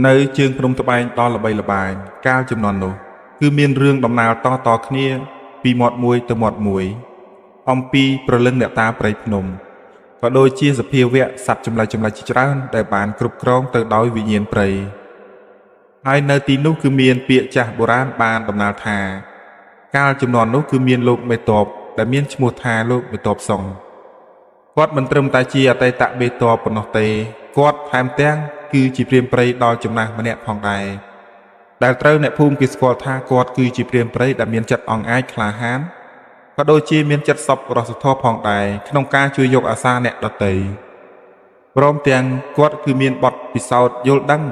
នៅជើងភ្នំត្បែងដ៏ល្បីល្បាញកាលជំនាន់នោះគឺមានរឿងដំណាលតគ្នាពីមាត់មួយទៅមាត់មួយអំពីព្រលឹងអ្នកតាព្រៃភ្នំក៏ដូចជាសភាវៈសត្វចម្លែកជាច្រើនដែលបានគ្រប់គ្រងទៅដោយវិញ្ញាណព្រៃហើយនៅទីនោះគឺមានពាក្យចាស់បុរាណបានដំណាលថាកាលជំនាន់នោះគឺមានលោកមេតបដែលមានឈ្មោះថាលោកមេតបសុងគាត់មិនត្រឹមតែជាអតីតមេតបប៉ុណ្ណោះទេគាត់ថែមទាំងគឺជាព្រាមព្រៃដល់ចំណាស់ម្នាក់ផងដែរដែលត្រូវអ្នកភូមិគេស្គាល់ថាគាត់គឺជាព្រាមព្រៃដែលមានចិត្តអង់អាចក្លាហានក៏ដូចជាមានចិត្តសប្បុរសធម៌ផងដែរក្នុងការជួយយកអាសាអ្នកដទៃព្រមទាំងគាត់គឺមានបទពិសោធន៍យល់ដឹង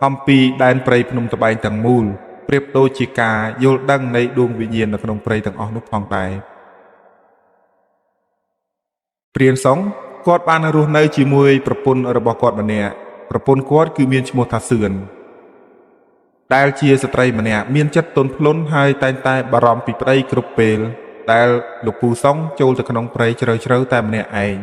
អំពីដែនព្រៃភ្នំត្បែងទាំងមូលប្រៀបដូចជាការយល់ដឹងនៃដួងវិញ្ញាណនៅក្នុងព្រៃទាំងអស់នោះផងដែរព្រានសុងគាត់បានរស់នៅជាមួយប្រពន្ធរបស់គាត់ម្នាក់ប្រពន្ធគាត់គឺមានឈ្មោះថាសឿនដែលជាស្ត្រីម្នាក់មានចិត្តទន់ភ្លន់ហើយតែងតែបារម្ភពីប្តីគ្រប់ពេលដែលលោកពូសុងចូលទៅក្នុងព្រៃជ្រៅតែម្នាក់ឯង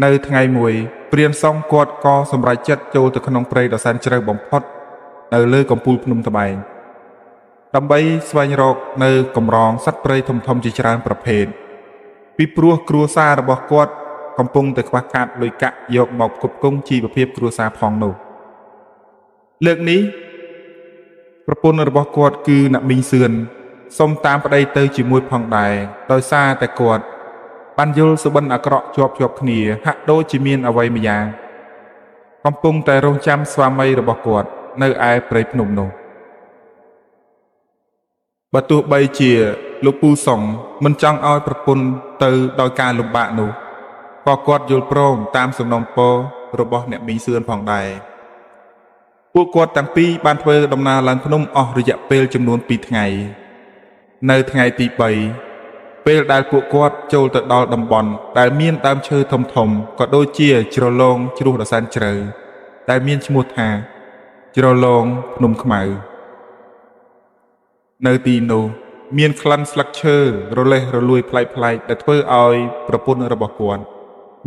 នៅថ្ងៃមួយព្រានសុងគាត់ក៏សម្រេចចិត្តចូលទៅក្នុងព្រៃដ៏សែនជ្រៅបំផុតនៅលើកំពូលភ្នំត្បែងដើម្បីស្វែងរកនៅកម្រងសត្វព្រៃធំជាច្រើនប្រភេទពីព្រោះគ្រួសាររបស់គាត់កំពុងតែខ្វះខាតលុយកាក់យកមកផ្គត់ផ្គង់ជីវភាពគ្រួសារផងនោះលើកនេះប្រពន្ធរបស់គាត់គឺអ្នកមីងសឿនសុំតាមប្តីទៅជាមួយផងដែរដោយសារតែគាត់បានយល់សុបិនអាក្រក់ជាប់គ្នាហាក់ដូចជាមានអ្វីម្យ៉ាងកំពុងតែរងចាំស្វាមីរបស់គាត់នៅឯព្រៃភ្នំនោះបើទោះបីជាលោកពូសុងមិនចង់ឲ្យប្រពន្ធទៅដោយការលំបាកនោះក៏គាត់យល់ព្រមតាមសំណូមពររបស់អ្នកមីងសឿនផងដែរពួកគាត់ទាំងពីរបានធ្វើដំណើរឡើងភ្នំអស់រយៈពេលចំនួន2ថ្ងៃនៅថ្ងៃទី3ពេលដែលពួកគាត់ចូលទៅដល់តំបន់ដែលមានដើមឈើធំក៏ដូចជាជ្រលងជ្រោះដ៏សែនជ្រៅដែលមានឈ្មោះថាជ្រលងភ្នំខ្មៅនៅទីនោះមានក្លិនស្លឹកឈើរលេះរលួយប្លែកដែលធ្វើឲ្យប្រពន្ធរបស់គាត់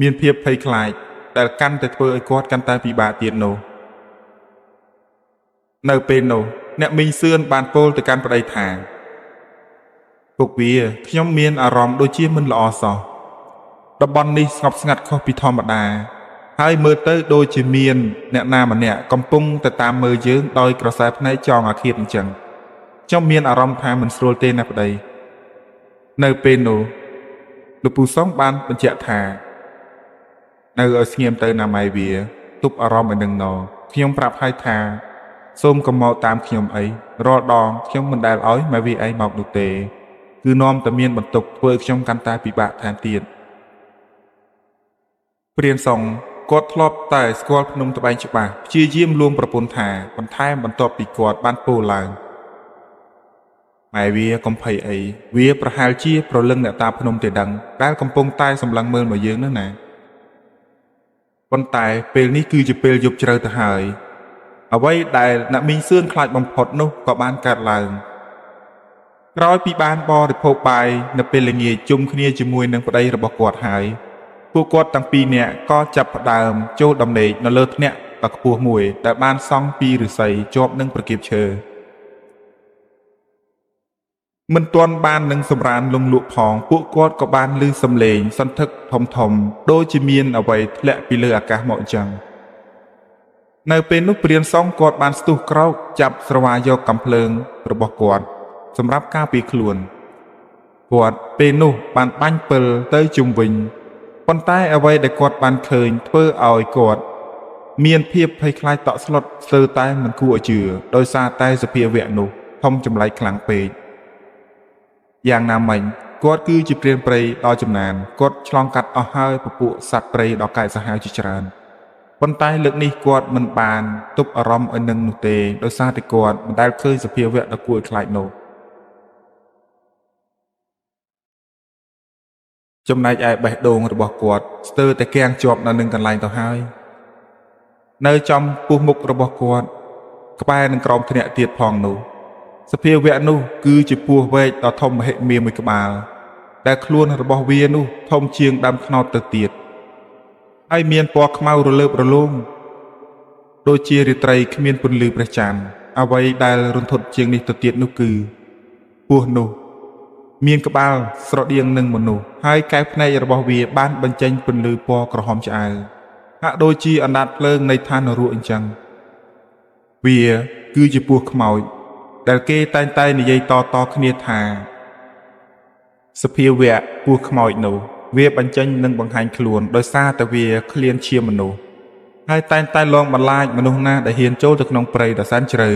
មានភាពភ័យខ្លាចដែលកាន់តែធ្វើឲ្យគាត់កាន់តែពិបាកទៀតនោះនៅពេលនោះអ្នកមីងសឿនបានពោលទៅកាន់ប្តីថាពុកវាខ្ញុំមានអារម្មណ៍ដូចជាមិនល្អសោះតំបន់នេះស្ងប់ស្ងាត់ខុសពីធម្មតាហើយមើលទៅដូចជាមានអ្នកណាម្នាក់កំពុងតែតាមមើលយើងដោយក្រសែភ្នែកចង់អាឃាតអញ្ចឹងខ្ញុំមានអារម្មណ៍ថាមិនស្រួលទេណាប្តីនៅពេលនោះលោកពូសុងបានបញ្ជាក់ថានៅឲ្យស្ងៀមទៅណាម៉ែវាទប់អារម្មណ៍ឲ្យនឹងណខ្ញុំប្រាប់ហើយថាសូមកុំមកតាមខ្ញុំអីរាល់ដងខ្ញុំមិនដែលឲ្យម៉ែវាឯងមកនោះទេគឺនាំតែមានបន្ទុកធ្វើឲ្យខ្ញុំកាន់តែពិបាកថែមទៀតព្រានសុងគាត់ធ្លាប់តែស្គាល់ភ្នំត្បែងច្បាស់ព្យាយាមលួងប្រពន្ធថាបន្ថែមបន្ទាប់ពីគាត់បានពោលឡើងម៉ែវាកំភៃអីវាប្រហែលជាប្រលឹងអ្នកតាភ្នំទេដឹងដែលកំពុងតែសម្លឹងមើលមកយើងនោះណាប៉ុន្តែពេលនេះគឺជាពេលយប់ជ្រៅទៅហើយអ្វីដែលអ្នកមីងសឿនខ្លាចបំផុតនោះក៏បានកើតឡើងក្រោយពីបានបរិភោគបាយនៅពេលល្ងាចជុំគ្នាជាមួយនឹងប្តីរបស់គាត់ហើយពួកគាត់ទាំងពីរនាក់ក៏ចាប់ផ្ដើមចូលដំណេកនៅលើថ្នាក់ដ៏ខ្ពស់មួយដែលបានសង់ពីឫស្សីជាប់នឹងប្រកៀបឈើមិនទាន់បាននឹងសម្រានលងលក់ផងពួកគាត់ក៏បានឮសំឡេងសន្ធឹកធំដូចជាមានអ្វីធ្លាក់ពីលើអាកាសមកអញ្ចឹងនៅពេលនោះព្រានសុងគាត់បានស្ទុះក្រោកចាប់ស្រវាយកកាំភ្លើងរបស់គាត់សម្រាប់ការពារខ្លួនគាត់ពេលនោះបានបាញ់ពិលទៅជុំវិញប៉ុន្តែអ្វីដែលគាត់បានឃើញធ្វើឲ្យគាត់មានភាពភ័យខ្លាចតក់ស្លុតស្ទើរតែមិនគួរឲ្យជឿដោយសារតែសភាវៈនោះធំចម្លែកខ្លាំងពេកយ៉ាងណាមិញគាត់គឺជាព្រានព្រៃដ៏ចំណានគាត់ឆ្លងកាត់អស់ហើយពពួកសត្វព្រៃដ៏កាចសាហាវជាច្រើនប៉ុន្តែលើកនេះគាត់មិនបានទប់អារម្មណ៍ឲ្យនឹងនោះទេដោយសារតែគាត់មិនដែលឃើញសភាវៈដ៏គួរឲ្យខ្លាចនោះចំណែកឯបេះដូងរបស់គាត់ស្ទើរតែគាំងជាប់នៅនឹងកន្លែងទៅហើយនៅចំពោះមុខរបស់គាត់ក្បែរនឹងក្រោមធ្នាក់ទៀតផងនោះសភាវៈនោះគឺជាពស់វែកដ៏ធំមហិមាមួយក្បាលដែលខ្លួនរបស់វានោះធំជាងដើមត្នោតទៅទៀតហើយមានពណ៌ខ្មៅរលើបរលោង ដូចជារាត្រីគ្មានពន្លឺព្រះច័ន្ទអ្វីដែលរន្ធត់ជាងនេះទៅទៀតនោះគឺពស់នោះមានក្បាលស្រដៀងនឹងមនុស្សហើយកែវភ្នែករបស់វាបានបញ្ចេញពន្លឺពណ៌ក្រហមឆ្អៅហាក់ដូចជាអណ្ដាតភ្លើងនៃឋាននរកអញ្ចឹងវាគឺជាពស់ខ្មោចដែលគេតែងតែនិយាយតគ្នាថាសភាវៈពស់ខ្មោចនោះវាបញ្ចេញនិងបង្ហាញខ្លួនដោយសារតែវាឃ្លានជាមនុស្សហើយតែងតែលងបន្លាចមនុស្សណាដែលហ៊ានចូលទៅក្នុងព្រៃដ៏សែនជ្រៅ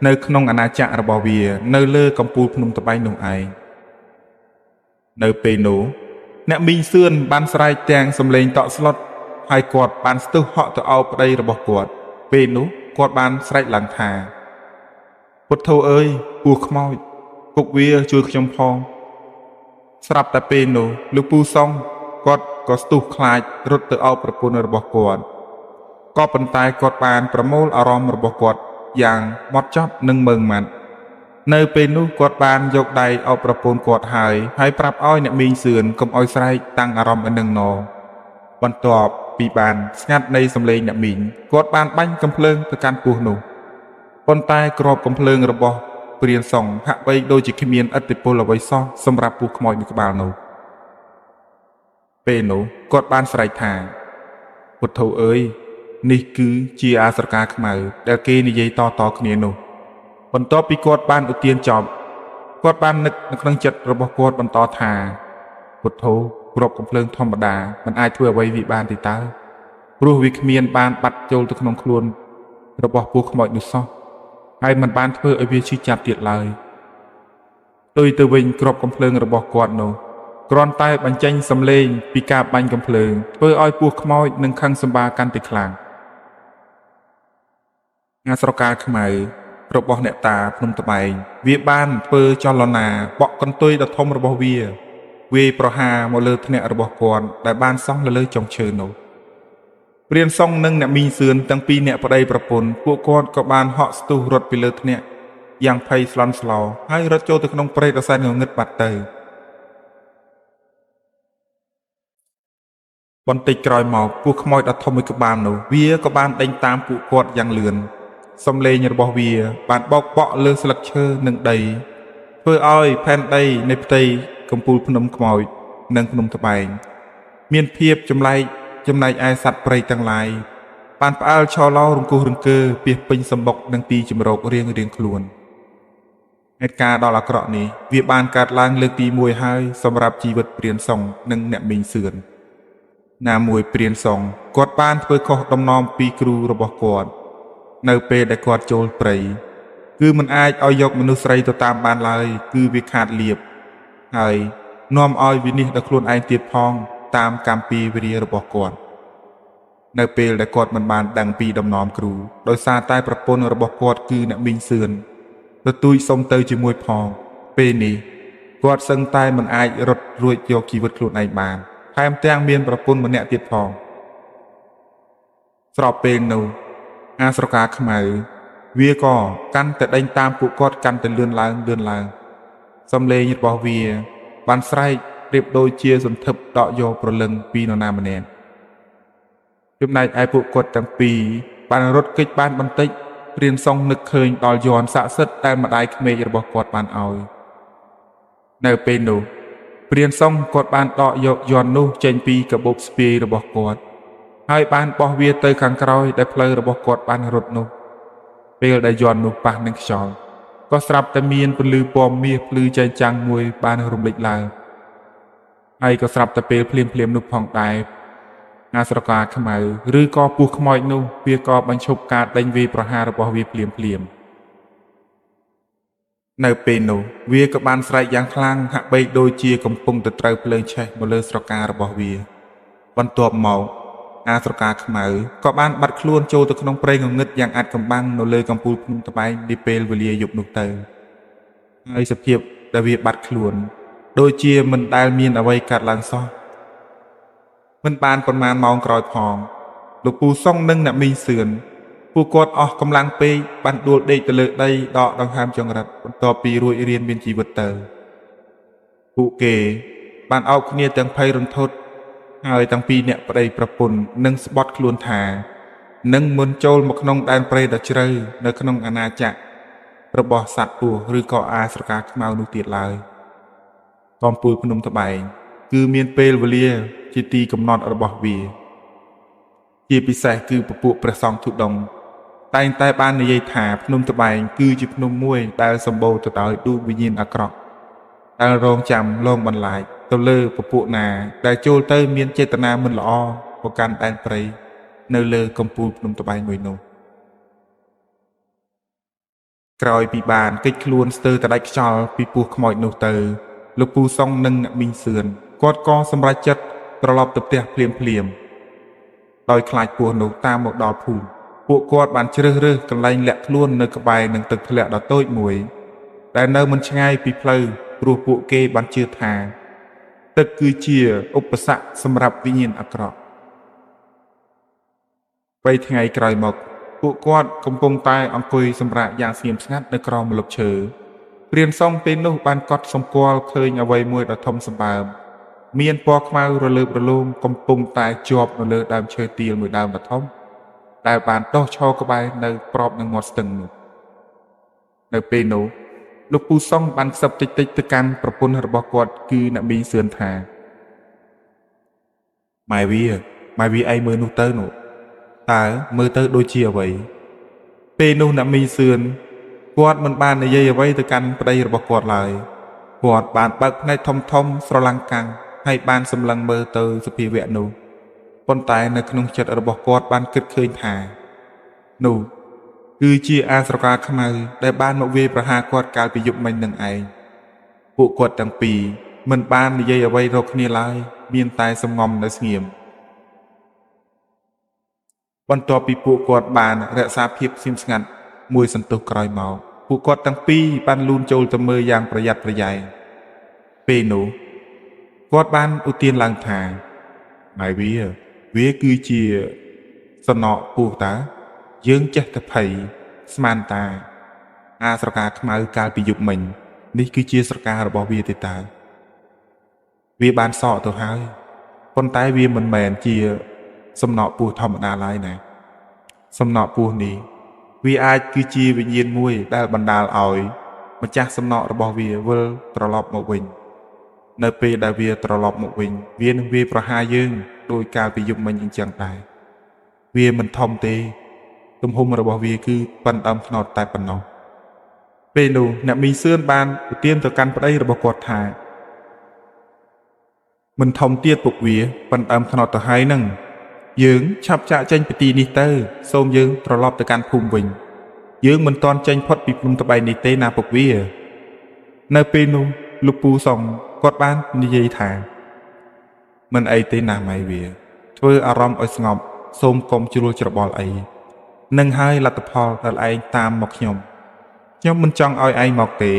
នៅក្នុងអាណាចក្ររបស់វានៅលើកំពូលភ្នំត្បែងនោះឯងនៅពេលនោះអ្នកមីងសឿនបានស្រែកទាំងសំឡេងតក់ស្លុតហើយគាត់បានស្ទុះហក់ទៅអោបប្តីរបស់គាត់ពេលនោះគាត់បានស្រែកឡើងថាពុទ្ធោអើយពស់ខ្មោចគុកវាជួយខ្ញុំផងស្រាប់តែពេលនោះលោកពូសុងគាត់ក៏ស្ទុះខ្លាចរត់ទៅអោបប្រពន្ធរបស់គាត់ក៏ប៉ុន្តែគាត់បានប្រមូលអារម្មណ៍របស់គាត់យ៉ាងម៉ត់ចត់និងម៉ឺងម៉ាត់នៅពេលនោះគាត់បានយកដៃអោបប្រពន្ធគាត់ហើយប្រាប់ឲ្យអ្នកមីងសឿនកុំឲ្យស្រែកតាំងអារម្មណ៍នឹងណបន្ទាប់ពីបានស្ងាត់នៃសំឡេងអ្នកមីងគាត់បានបាញ់កំភ្លើងទៅកាន់ពស់នោះប៉ុន្តែក្របកំភ្លើងរបស់ព្រានសុងហាក់បីដូចជាគ្មានឥទ្ធិពលអ្វីសោះសម្រាប់ពស់ខ្មោចមួយក្បាលនោះពេលនោះគាត់បានស្រែកថាពុទ្ធោអើយនេះគឺជាអាស្រកាខ្មៅដែលគេនិយាយតគ្នានោះបន្ទាប់ពីគាត់បានឧទានចប់គាត់បាននឹកនៅក្នុងចិត្តរបស់គាត់បន្តថាពុទ្ធោគ្រាប់កំភ្លើងធម្មតាមិនអាចធ្វើអ្វីវាបានទេតើព្រោះវាគ្មានបានបាត់ចូលទៅក្នុងខ្លួនរបស់ពស់ខ្មោចនោះសោះហើយមិនបានធ្វើឲ្យវាឈឺចាប់ទៀតឡើយផ្ទុយទៅវិញគ្រាប់កំភ្លើងរបស់គាត់នោះគ្រាន់តែបញ្ចេញសំឡេងពីការបាញ់កំភ្លើងធ្វើឲ្យពស់ខ្មោចនឹងខឹងសម្បាកាន់តែខ្លាំងអាស្រកាខ្មៅរបស់អ្នកតាភ្នំត្បែងវាបានធ្វើចលនាបក់កន្ទុយដ៏ធំរបស់វាវាយប្រហារមកលើធ្នាក់របស់គាត់ដែលបានសង់លើចុងឈើនោះព្រានសុងនិងអ្នកមីងសឿនទាំងពីរអ្នកប្តីប្រពន្ធពួកគាត់ក៏បានហក់ស្ទុះរត់ពីលើធ្នាក់យ៉ាងភ័យស្លន់ស្លោហើយរត់ចូលទៅក្នុងព្រៃដ៏សែនងងឹតបាត់ទៅបន្តិចក្រោយមកពស់ខ្មោចដ៏ធំមួយក្បាលនោះវាក៏បានដេញតាមពួកគាត់យ៉ាងលឿនសំឡេងរបស់វាបានបោកបក់លើស្លឹកឈើនិងដីធ្វើឲ្យផែនដីនៃផ្ទៃកំពូលភ្នំខ្មោចនិងភ្នំត្បែងមានភាពចំណែកឯសត្វព្រៃទាំងឡាយបានផ្អើលឆោឡោរង្គោះរង្គើពាសពេញសម្បុកនឹងទីជំរករៀងខ្លួនហេតុការណ៍ដ៏អាក្រក់នេះវាបានកើតឡើងលើកទី1ហើយសម្រាប់ជីវិតព្រានសុងនិងអ្នកមីងសឿនណាមួយព្រានសុងគាត់បានធ្វើខុសដំណំពីគ្រូរបស់គាត់នៅពេលដែលគាត់ចូលព្រៃគឺមិនអាចឲ្យយកមនុស្សស្រីទៅតាមបានឡើយគឺវាខាតលៀបហើយនាំឲ្យវិនិច្ឆ័យដល់ខ្លួនឯងទៀតផងតាមកម្មពីវិរិយរបស់គាត់នៅពេលដែលគាត់មិនបានដឹងពីដំណំគ្រូដោយសារតែប្រពន្ធរបស់គាត់គឺអ្នកមីងសឿនទទូចសុំទៅជាមួយផងពេលនេះគាត់សឹងតែមិនអាចរត់រួចយកជីវិតខ្លួនឯងបានថែមទាំងមានប្រពន្ធម្នាក់ទៀតផងស្របពេលនោះអាស្រកាខ្មៅវាក៏កាន់តែដេញតាមពួកគាត់កាន់តែលឿនឡើងសំឡេងរបស់វាបានស្រែកប្រៀបដូចជាសន្ធឹបដកយកព្រលឹងពីនរណាម្នាក់ចំណែកឯពួកគាត់ទាំងពីរបានរត់គេចបានបន្តិចព្រានសុងនឹកឃើញដល់យ័ន្តស័ក្តិសិទ្ធិដែលម្ដាយក្មេករបស់គាត់បានឲ្យនៅពេលនោះព្រានសុងគាត់បានដកយកយ័ន្តនោះចេញពីកាបូបស្ពាយរបស់គាត់ហើយបានបោះវាទៅខាងក្រោយដែលផ្លូវរបស់គាត់បានរត់នោះពេលដែលយ័ន្តនោះប៉ះនឹងខ្យល់ក៏ស្រាប់តែមានពន្លឺពណ៌មាសភ្លឺចែងចាំងមួយបានរំលេចឡើងហើយក៏ស្រាប់តែពេលភ្លាមនោះផងដែរអាស្រកាខ្មៅឬក៏ពស់ខ្មោចនោះវាក៏បញ្ឈប់ការដេញវាយប្រហាររបស់វាភ្លាមនៅពេលនោះវាក៏បានស្រែកយ៉ាងខ្លាំងហាក់បីដូចជាកំពុងទៅត្រូវភ្លើងឆេះមកលើស្រការបស់វាបន្ទាប់មកអាស្រកាខ្មៅក៏បានបាត់ខ្លួនចូលទៅក្នុងព្រៃងងឹតយ៉ាងអាចកំបាំងនៅលើកំពូលភ្នំត្បែងនាពេលវេលាយប់នោះទៅហើយសភាពដែលវាបាត់ខ្លួនដូចជាមិនដែលមានអ្វីកើតឡើងសោះមិនបានប៉ុន្មានម៉ោងក្រោយផងលោកពូសុងនិងអ្នកមីងសឿនពួកគាត់អស់កម្លាំងពេកបានដួលដេកទៅលើដីដកដង្ហើមចង្រិតបន្ទាប់ពីរួចរៀនមានជីវិតទៅពួកគេបានអោបគ្នាទាំងភ័យរន្ធត់ហើយទាំងពីរអ្នកប្តីប្រពន្ធនឹងស្បត់ខ្លួនថា និងមុនចូលមកក្នុងដែនព្រៃដ៏ជ្រៅនៅក្នុងអាណាចក្ររបស់សត្វពស់ឬក៏អាស្រកាខ្មៅនោះទៀតឡើយកំពូលភ្នំត្បែងគឺមានពេលវេលាជាទីកំណត់របស់វាជាពិសេសគឺពពួកព្រះសង្ឃទុដងតែងតែបាននិយាយថាភ្នំត្បែងគឺជាភ្នំមួយដែលសម្បូរទៅដោយដួងវិញ្ញាណអាក្រក់ដែលរងចាំលងបន្លាចទៅលើពពួកណាដែលចូលទៅមានចេតនាមិនល្អមកកាន់ដែនព្រៃនៅលើកំពូលភ្នំត្បែងមួយនោះក្រោយពីបានកិច្ចខ្លួនស្ទើរតែដាច់ខ្យល់ពីពស់ខ្មោចនោះទៅលោកពូសុងនិងអ្នកមីងសឿនគាត់ក៏សម្រេចចិត្តត្រឡប់ទៅផ្ទះភ្លាមដោយខ្លាចពស់នោះតាមមកដល់ភូមិពួកគាត់បានជ្រើសរើសកន្លែងលាក់ខ្លួននៅក្បែរនឹងទឹកធ្លាក់ដ៏តូចមួយដែលនៅមិនឆ្ងាយពីផ្លូវព្រោះពួកគេបានជឿថាទឹកគឺជាឧបសគ្គសម្រាប់វិញ្ញាណអាក្រក់3ថ្ងៃក្រោយមកពួកគាត់កំពុងតែអង្គុយសម្រាកយ៉ាងស្ងៀមស្ងាត់នៅក្រោមម្លប់ឈើព្រានសុងពេលនោះបានកត់សម្គាល់ឃើញអ្វីមួយដ៏ធំសម្បើមមានពណ៌ខ្មៅរលើបរលោងកំពុងតែជាប់នៅលើដើមឈើទាលមួយដើមដ៏ធំដែលបានដុះឈរក្បែរនៅប្របនឹងមាត់ស្ទឹងនោះនៅពេលនោះលោកពូសុងបានខ្សឹបតិចៗទៅកាន់ប្រពន្ធរបស់គាត់គឺអ្នកមីងសឿនថាម៉ែវាឯងមើលនោះទៅនោះតើមើលទៅដូចជាអ្វីពេលនោះអ្នកមីងសឿនគាត់មិនបាននិយាយអ្វីទៅកាន់ប្តីរបស់គាត់ឡើយគាត់បានបើកភ្នែកធំស្រឡាំងកាំងហើយបានសម្លឹងមើលទៅសភាវៈនោះប៉ុន្តែនៅក្នុងចិត្តរបស់គាត់បានគិតឃើញថានោះគឺជាអាស្រកាខ្មៅដែលបានមកវាយប្រហារគាត់កាលពីយប់មិញនឹងឯងពួកគាត់ទាំងពីរមិនបាននិយាយអ្វីរកគ្នាឡើយមានតែសំងំនៅស្ងៀមបន្ទាប់ពីពួកគាត់បានរក្សាភាពស្ងៀមស្ងាត់មួយសន្ទុះក្រោយមកពួកគាត់ទាំងពីរបានលូនចូលទៅមើលយ៉ាងប្រយ័ត្នប្រយែងពេលនោះគាត់បានឧទានឡើងថាម៉ែវាគឺជាសំណក់ពស់តាយើងចេះតែភ័យស្មានតាអាស្រកាខ្មៅកាលពីយប់មិញនេះគឺជាស្រការបស់វាទេតាវាបានសក់ទៅហើយប៉ុន្តែវាមិនមែនជាសំណក់ពស់ធម្មតាឡើយណាសំណក់ពស់នេះវាអាចគឺជាវិញ្ញាណមួយដែលបណ្ដាលឲ្យម្ចាស់សំណក់របស់វាវិលត្រឡប់មកវិញនៅពេលដែលវាត្រឡប់មកវិញវានឹងវាយប្រហារយើងដោយកាលពីយប់មិញអញ្ចឹងដែរវាមិនធំទេទំហំរបស់វាគឺប៉ុណ្ណឹងថ្នោតតែប៉ុណ្ណោះពេលនោះអ្នកមីងសឿនបានឧទានទៅកាន់ប្តីរបស់គាត់ថាមិនធំទៀតពុកវាប៉ុណ្ណឹងថ្នោតទៅហើយនឹងយើងឆាប់ចាក់ចេញពីទីនេះទៅសូមយើងត្រឡប់ទៅកាន់ភូមិវិញយើងមិនទាន់ចេញផុតពីភ្នំត្បែងនេះទេណាពុកវានៅពេលនោះលោកពូសុងគាត់បាននិយាយថាមិនអីទេណាម៉ែវាធ្វើអារម្មណ៍ឲ្យស្ងប់សូមកុំជ្រួលច្របល់អីនឹងហើយលទ្ធផលដែលឯងតាមមកខ្ញុំមិនចង់ឲ្យឯងមកទេ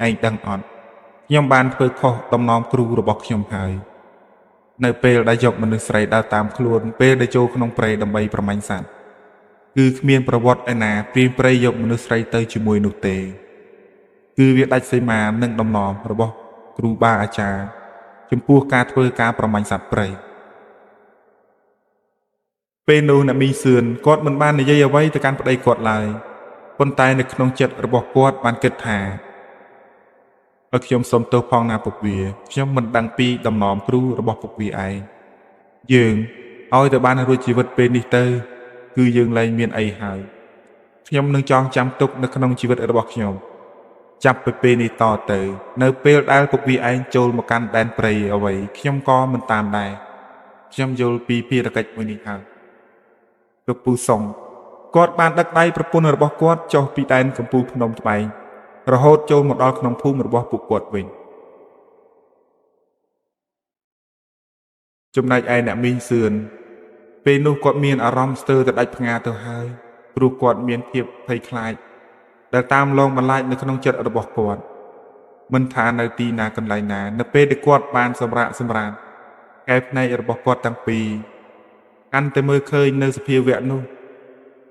ឯងដឹងអត់ខ្ញុំបានធ្វើខុសតំណមគ្រូរបស់ខ្ញុំហើយនៅពេលដែលយកមនុស្សស្រីដើរតាមខ្លួនពេលដែលចូលក្នុងព្រៃដើម្បីប្រមាញ់សត្វគឺគ្មានប្រវត្តិឯណាព្រានព្រៃយកមនុស្សស្រីទៅជាមួយនោះទេគឺវាដាច់សីមានិងតំណមរបស់គ្រូបាអាចារ្យចំពោះការធ្វើការប្រមាញ់សត្វព្រៃពេលនោះអ្នកមីងសឿនគាត់មិនបាននិយាយអ្វីទៅកាន់ប្តីគាត់ឡើយប៉ុន្តែនៅក្នុងចិត្តរបស់គាត់បានគិតថាឲ្យខ្ញុំសុំទោសផងណាពុកវាខ្ញុំមិនដឹងពីតំណមគ្រូរបស់ពុកវាឯងយើងឲ្យទៅបានរួចជីវិតពេលនេះទៅគឺយើងលែងមានអីហើយខ្ញុំនឹងចងចាំទុកនៅក្នុងជីវិតរបស់ខ្ញុំចាប់ពីពេលនេះតទៅនៅពេលដែលពុកវាឯងចូលមកកាន់ដែនព្រៃអ្វីខ្ញុំក៏មិនតាមដែរខ្ញុំយល់ពីភារកិច្ចមួយនេះហើយលោកពូសុងគាត់បានដឹកដៃប្រពន្ធរបស់គាត់ចុះពីដែនកំពូលភ្នំត្បែងរហូតចូលមកដល់ក្នុងភូមិរបស់ពួកគាត់វិញចំណែកឯអ្នកមីងសឿនពេលនោះគាត់មានអារម្មណ៍ស្ទើរតែដាច់ផ្ងាទៅហើយព្រោះគាត់មានភាពភ័យខ្លាចដែលតាមលងបន្លាចនៅក្នុងចិត្តរបស់គាត់មិនថានៅទីណាកន្លែងណានៅពេលដែលគាត់បានសម្រាកសម្រាន្តកែភ្នែករបស់គាត់ទាំងពីរកាន់តែមើលឃើញនៅសភាវៈនោះ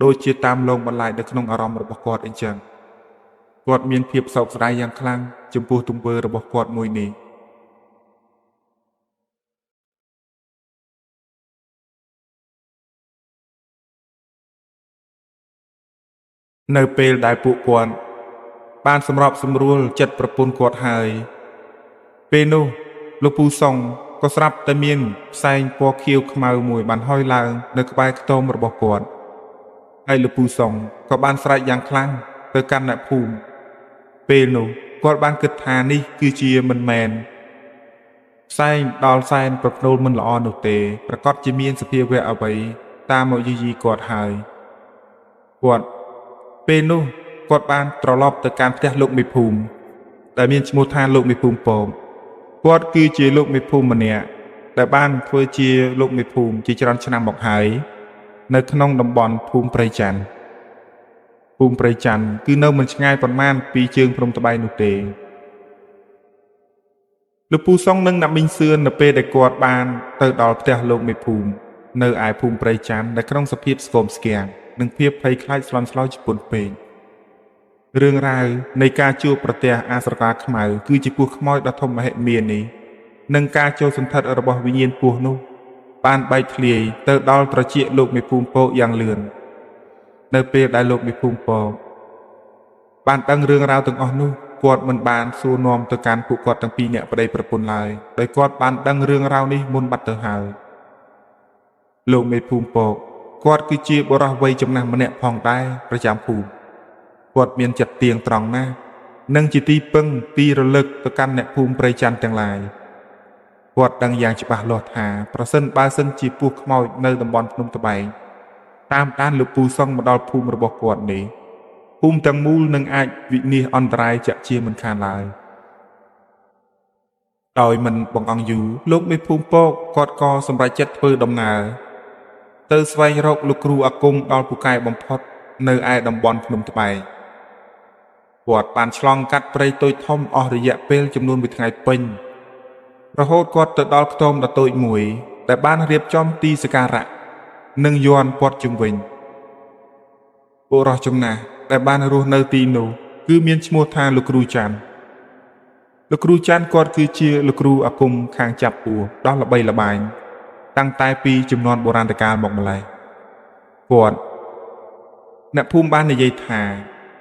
ដូចជាតាមលងបន្លាចនៅក្នុងអារម្មណ៍របស់គាត់អញ្ចឹងគាត់មានភាពសោកស្ដាយយ៉ាងខ្លាំងចំពោះទង្វើរបស់គាត់មួយនេះ នៅពេលដែលពួកគាត់បានសម្របសម្រួលចិត្តប្រពន្ធគាត់ហើយពេលនោះលោកពូសុងក៏ស្រាប់តែមានផ្សែងពណ៌ខៀវខ្មៅមួយបានហុយឡើងនៅក្បែរខ្ទមរបស់គាត់ហើយលោកពូសុងក៏បានស្រែកយ៉ាងខ្លាំងទៅកាន់អ្នកភូមិពេលនោះគាត់បានគិតថានេះគឺជាមិនមែនផ្សែងដល់សែនប្រផ្នូលមិនល្អនោះទេប្រកាសជាមានសភាវៈអ្វីតាមមកយាយីគាត់ហើយគាត់ពេលនោះគាត់បានត្រឡប់ទៅកាន់ផ្ទះលោកមេភូមិដែលមានឈ្មោះថាលោកមេភូមិពងគាត់គឺជាលោកមេភូមិម្នាក់ដែលបានធ្វើជាលោកមេភូមិជាច្រើនឆ្នាំមកហើយនៅក្នុងតំបន់ភូមិព្រៃច័ន្ទភូមិព្រៃច័ន្ទគឺនៅមិនឆ្ងាយប៉ុន្មានពីជើងព្រំត្បែងនោះទេលោកពូសុងនិងអ្នកមីងសឿននៅពេលដែលគាត់បានទៅដល់ផ្ទះលោកមេភូមិនៅឯភូមិព្រៃច័ន្ទនៅក្នុងសភាពស្គមស្គាំងនិងភាពភ័យខ្លាចស្លន់ស្លោជាពន់ពេករឿងរ៉ាវនៃការជួបប្រទះអាស្រកាខ្មៅគឺជាពស់ខ្មោចដ៏ធំមហិមានេះនិងការចូលសន្ធិដ្ឋរបស់វិញ្ញាណពស់នោះបានបែកធ្លាយទៅដល់ត្រចៀកលោកមេភូមិពកយ៉ាងលឿននៅពេលដែលលោកមេភូមិពកបានដឹងរឿងរ៉ាវទាំងអស់នោះគាត់មិនបានសួរនាំទៅកាន់ពួកគាត់ទាំងពីរនាក់ប្តីប្រពន្ធឡើយដោយគាត់បានដឹងរឿងរ៉ាវនេះមុនបាត់ទៅហើយលោកមេភូមិពកគាត់គឺជាបុរសវ័យចំណាស់ម្នាក់ផងដែរប្រចាំភូមិគាត់មានចិត្តទៀងត្រង់ណាស់និងជាទីពឹងទីរលឹកទៅកាន់អ្នកភូមិព្រៃច័ន្ទទាំងឡាយគាត់ដឹងយ៉ាងច្បាស់លាស់ថាប្រសិនបើសិនជាពស់ខ្មោចនៅតំបន់ភ្នំត្បែងតាមដានលោកពូសុងមកដល់ភូមិរបស់គាត់នេះភូមិទាំងមូលនឹងអាចវិនាសអន្តរាយចាក់ជាមិនខានឡើយដោយមិនបង្អង់យូរលោកមេភូមិពកគាត់ក៏សម្រេចចិត្តធ្វើដំណើរទៅស្វែងរកលោកគ្រូអាគមដល់ពូកែបំផុតនៅឯតំបន់ភ្នំត្បែងគាត់បានឆ្លងកាត់ព្រៃតូចធំអស់រយៈពេលចំនួន1ថ្ងៃពេញរហូតគាត់ទៅដល់ខ្ទមដ៏តូចមួយដែលបានរៀបចំទីសក្ការៈនិងយ័ន្តព័ទ្ធជុំវិញបុរសចំណាស់ដែលបានរស់នៅទីនោះគឺមានឈ្មោះថាលោកគ្រូច័ន្ទលោកគ្រូច័ន្ទគាត់គឺជាលោកគ្រូអាគមខាងចាប់ពស់ដ៏ល្បីល្បាញតាំងតែពីជំនាន់បុរាណកាលមកម្ល៉េះគាត់អ្នកភូមិបាននិយាយថា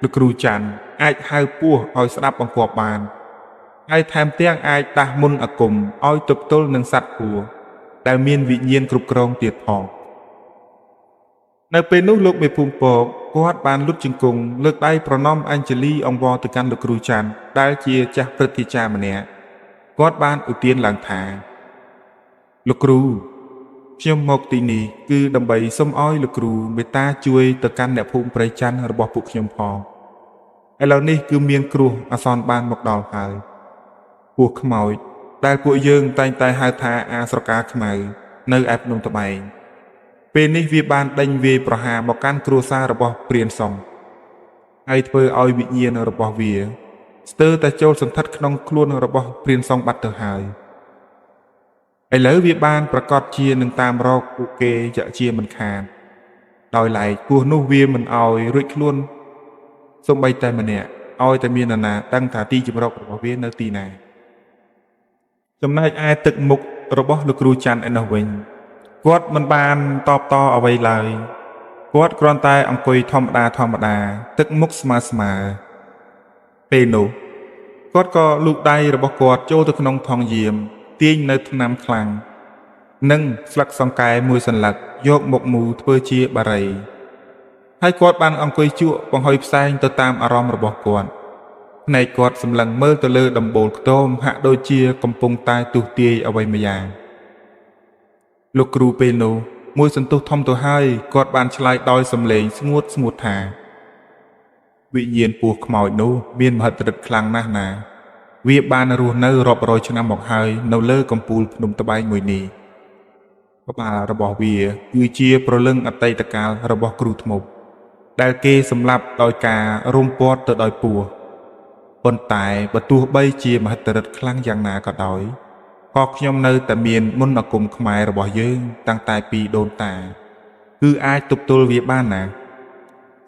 លោកគ្រូច័ន្ទអាចហៅពស់ឲ្យស្ដាប់បង្គាប់បានហើយថែមទាំងអាចដាស់មុនអាគមឲ្យទប់ទល់នឹងសត្វពស់ដែលមានវិញ្ញាណគ្រប់គ្រងទៀតផងនៅពេលនោះលោកមេភូមិពកគាត់បានលុតជង្គង់លើកដៃប្រណម្យអញ្ជលីអង្វរទៅកាន់លោកគ្រូច័ន្ទដែលជាចាស់ព្រឹទ្ធាចារ្យម្នាក់គាត់បានឧទានឡើងថាលោកគ្រូខ្ញុំមកទីនេះគឺដើម្បីសូមឲ្យលោកគ្រូមេត្តាជួយទៅកាន់អ្នកភូមិព្រៃច័ន្ទរបស់ពួកខ្ញុំផងឥឡូវនេះគឺមានគ្រោះអាសន្នបានមកដល់ហើយពស់ខ្មោចដែលពួកយើងតែងតែហៅថាអាស្រកាខ្មៅនៅឯភ្នំត្បែងពេលនេះវាបានដេញវាយប្រហារមកកាន់គ្រួសាររបស់ព្រានសុងហើយធ្វើឲ្យវិញ្ញាណរបស់វាស្ទើរតែចូលសន្ធិដ្ឋក្នុងខ្លួនរបស់ព្រានសុងបាត់ទៅហើយឥឡូវវាបានប្រកាសជានឹងតាមរកពួកគេចាក់ជាមិនខានដោយឡែកពស់នោះវាមិនឲ្យរួចខ្លួនសូម្បីតែម្នាក់ឲ្យតែមាននរណាដឹងថាទីជម្រករបស់វានៅទីណាចំណែកឯទឹកមុខរបស់លោកគ្រូច័ន្ទឯនោះវិញគាត់មិនបានតបតអ្វីឡើយគាត់គ្រាន់តែអង្គុយធម្មតាទឹកមុខស្មើពេលនោះគាត់ក៏លូកដៃរបស់គាត់ចូលទៅក្នុងថង់យាមទាញនៅថ្នាំខ្លាំងនិងស្លឹកសង្កែមួយសន្លឹកយកមកមូលធ្វើជាបារីហើយគាត់បានអង្គុយជក់បង្ហុយផ្សែងទៅតាមអារម្មណ៍របស់គាត់ភ្នែកគាត់សម្លឹងមើលទៅលើដំបូលខ្ទមហាក់ដូចជាកំពុងតែទស្សទាយអ្វីម្យ៉ាងលោកគ្រូពេលនោះមួយសន្ទុះធំទៅហើយគាត់បានឆ្លើយដោយសំឡេងស្ងួតថាវិញ្ញាណពស់ខ្មោចនោះមានមហិទ្ធិឫទ្ធិខ្លាំងណាស់ណាវាបានរស់នៅរាប់រយឆ្នាំមកហើយនៅលើកំពូលភ្នំត្បែងមួយនេះក្បាលរបស់វាគឺជាប្រលឹងអតីតកាលរបស់គ្រូធ្មប់ដែលគេសម្លាប់ដោយការរុំព័ទ្ធទៅដោយពស់ប៉ុន្តែបើទោះបីជាមហិទ្ធិឫទ្ធិខ្លាំងយ៉ាងណាក៏ដោយក៏ខ្ញុំនៅតែមានមន្តអាគមខ្មែររបស់យើងតាំងតែពីដូនតាគឺអាចទប់ទល់វាបានណា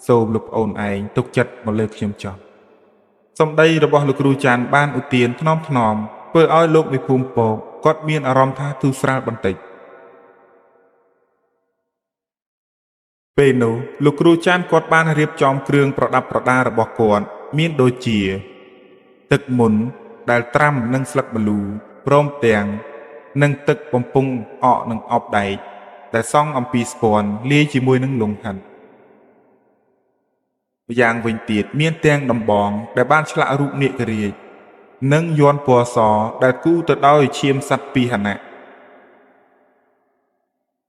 សូមលោកប្អូនឯងទុកចិត្តមកលើខ្ញុំចុះសម្ដីរបស់លោកគ្រូច័ន្ទបានឧទានថ្នមធ្វើឲ្យលោកមេភូមិពកគាត់មានអារម្មណ៍ថាទូស្រាលបន្តិច ពេលនោះលោកគ្រូចាន់គាត់បានរៀបចំគ្រឿងប្រដាប់ប្រដារបស់គាត់មានដូចជាទឹកមុនដែលត្រាំនឹងស្លឹកម្លូព្រមទាំងនឹងទឹកបំពង់អកនឹងអប់ដែកដែលសង់អំពីស្ពាន់លាយជាមួយនឹងលង្ហិនម្យ៉ាងវិញទៀតមានទាំងដំបងដែលបានឆ្លាក់រូបនាគរាជនិងយ័ន្តពណ៌សដែលគូរទៅដោយឈាមសត្វពីរហណៈ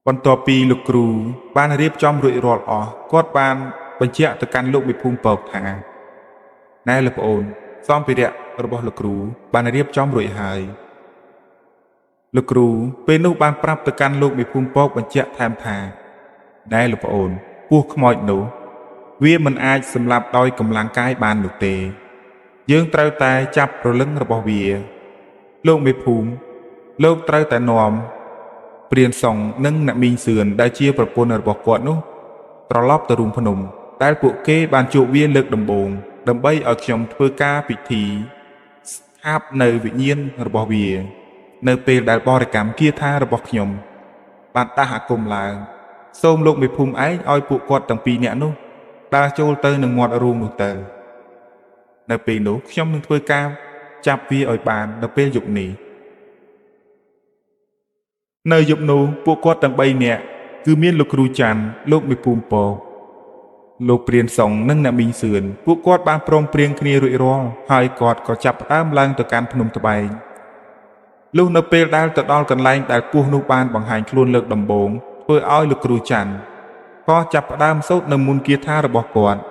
បន្ទាប់ពីលោកគ្រូបានរៀបចំរួចរាល់អស់គាត់បានបញ្ជាក់ទៅកាន់លោកមេភូមិពកថាណែលោកប្អូនសម្ភារៈរបស់លោកគ្រូបានរៀបចំរួចហើយលោកគ្រូពេលនោះបានប្រាប់ទៅកាន់លោកមេភូមិពកបញ្ជាក់ថែមថាណែលោកប្អូនពស់ខ្មោចនោះវាមិនអាចសម្លាប់ដោយកម្លាំងកាយបាននោះទេយើងត្រូវតែចាប់ព្រលឹងរបស់វាលោកមេភូមិលោកត្រូវតែនាំព្រានសុងនិងអ្នកមីងសឿនដែលជាប្រពន្ធរបស់គាត់នោះត្រឡប់ទៅរូងភ្នំដែលពួកគេបានជួបវាលើកដំបូងដើម្បីឲ្យខ្ញុំធ្វើការពិធីស្ថាបនៅវិញ្ញាណរបស់វានៅពេលដែលបរិកម្មគាថារបស់ខ្ញុំបានដាស់អាគមឡើងសូមលោកមេភូមិឯងឲ្យពួកគាត់ទាំងពីរនាក់នោះដើរចូលទៅនឹងមាត់រូងនោះទៅនៅពេលនោះខ្ញុំនឹងធ្វើការចាប់វាឲ្យបាននៅពេលយប់នេះនៅយប់នោះពួកគាត់ទាំង3នាក់គឺមានលោកគ្រូច័ន្ទលោកមេភូមិពកលោកព្រានសុងនិងអ្នកមីងសឿនពួកគាត់បានព្រមព្រៀងគ្នារួចរាល់ហើយគាត់ក៏ចាប់ផ្ដើមឡើងទៅកាន់ភ្នំត្បែងលុះនៅពេលដែលទៅដល់កន្លែងដែលពស់នោះបានបង្ហាញខ្លួនលើកដំបូងធ្វើឲ្យលោកគ្រូច័ន្ទក៏ចាប់ផ្ដើមសូត្រនៅមុនគាថារបស់គាត់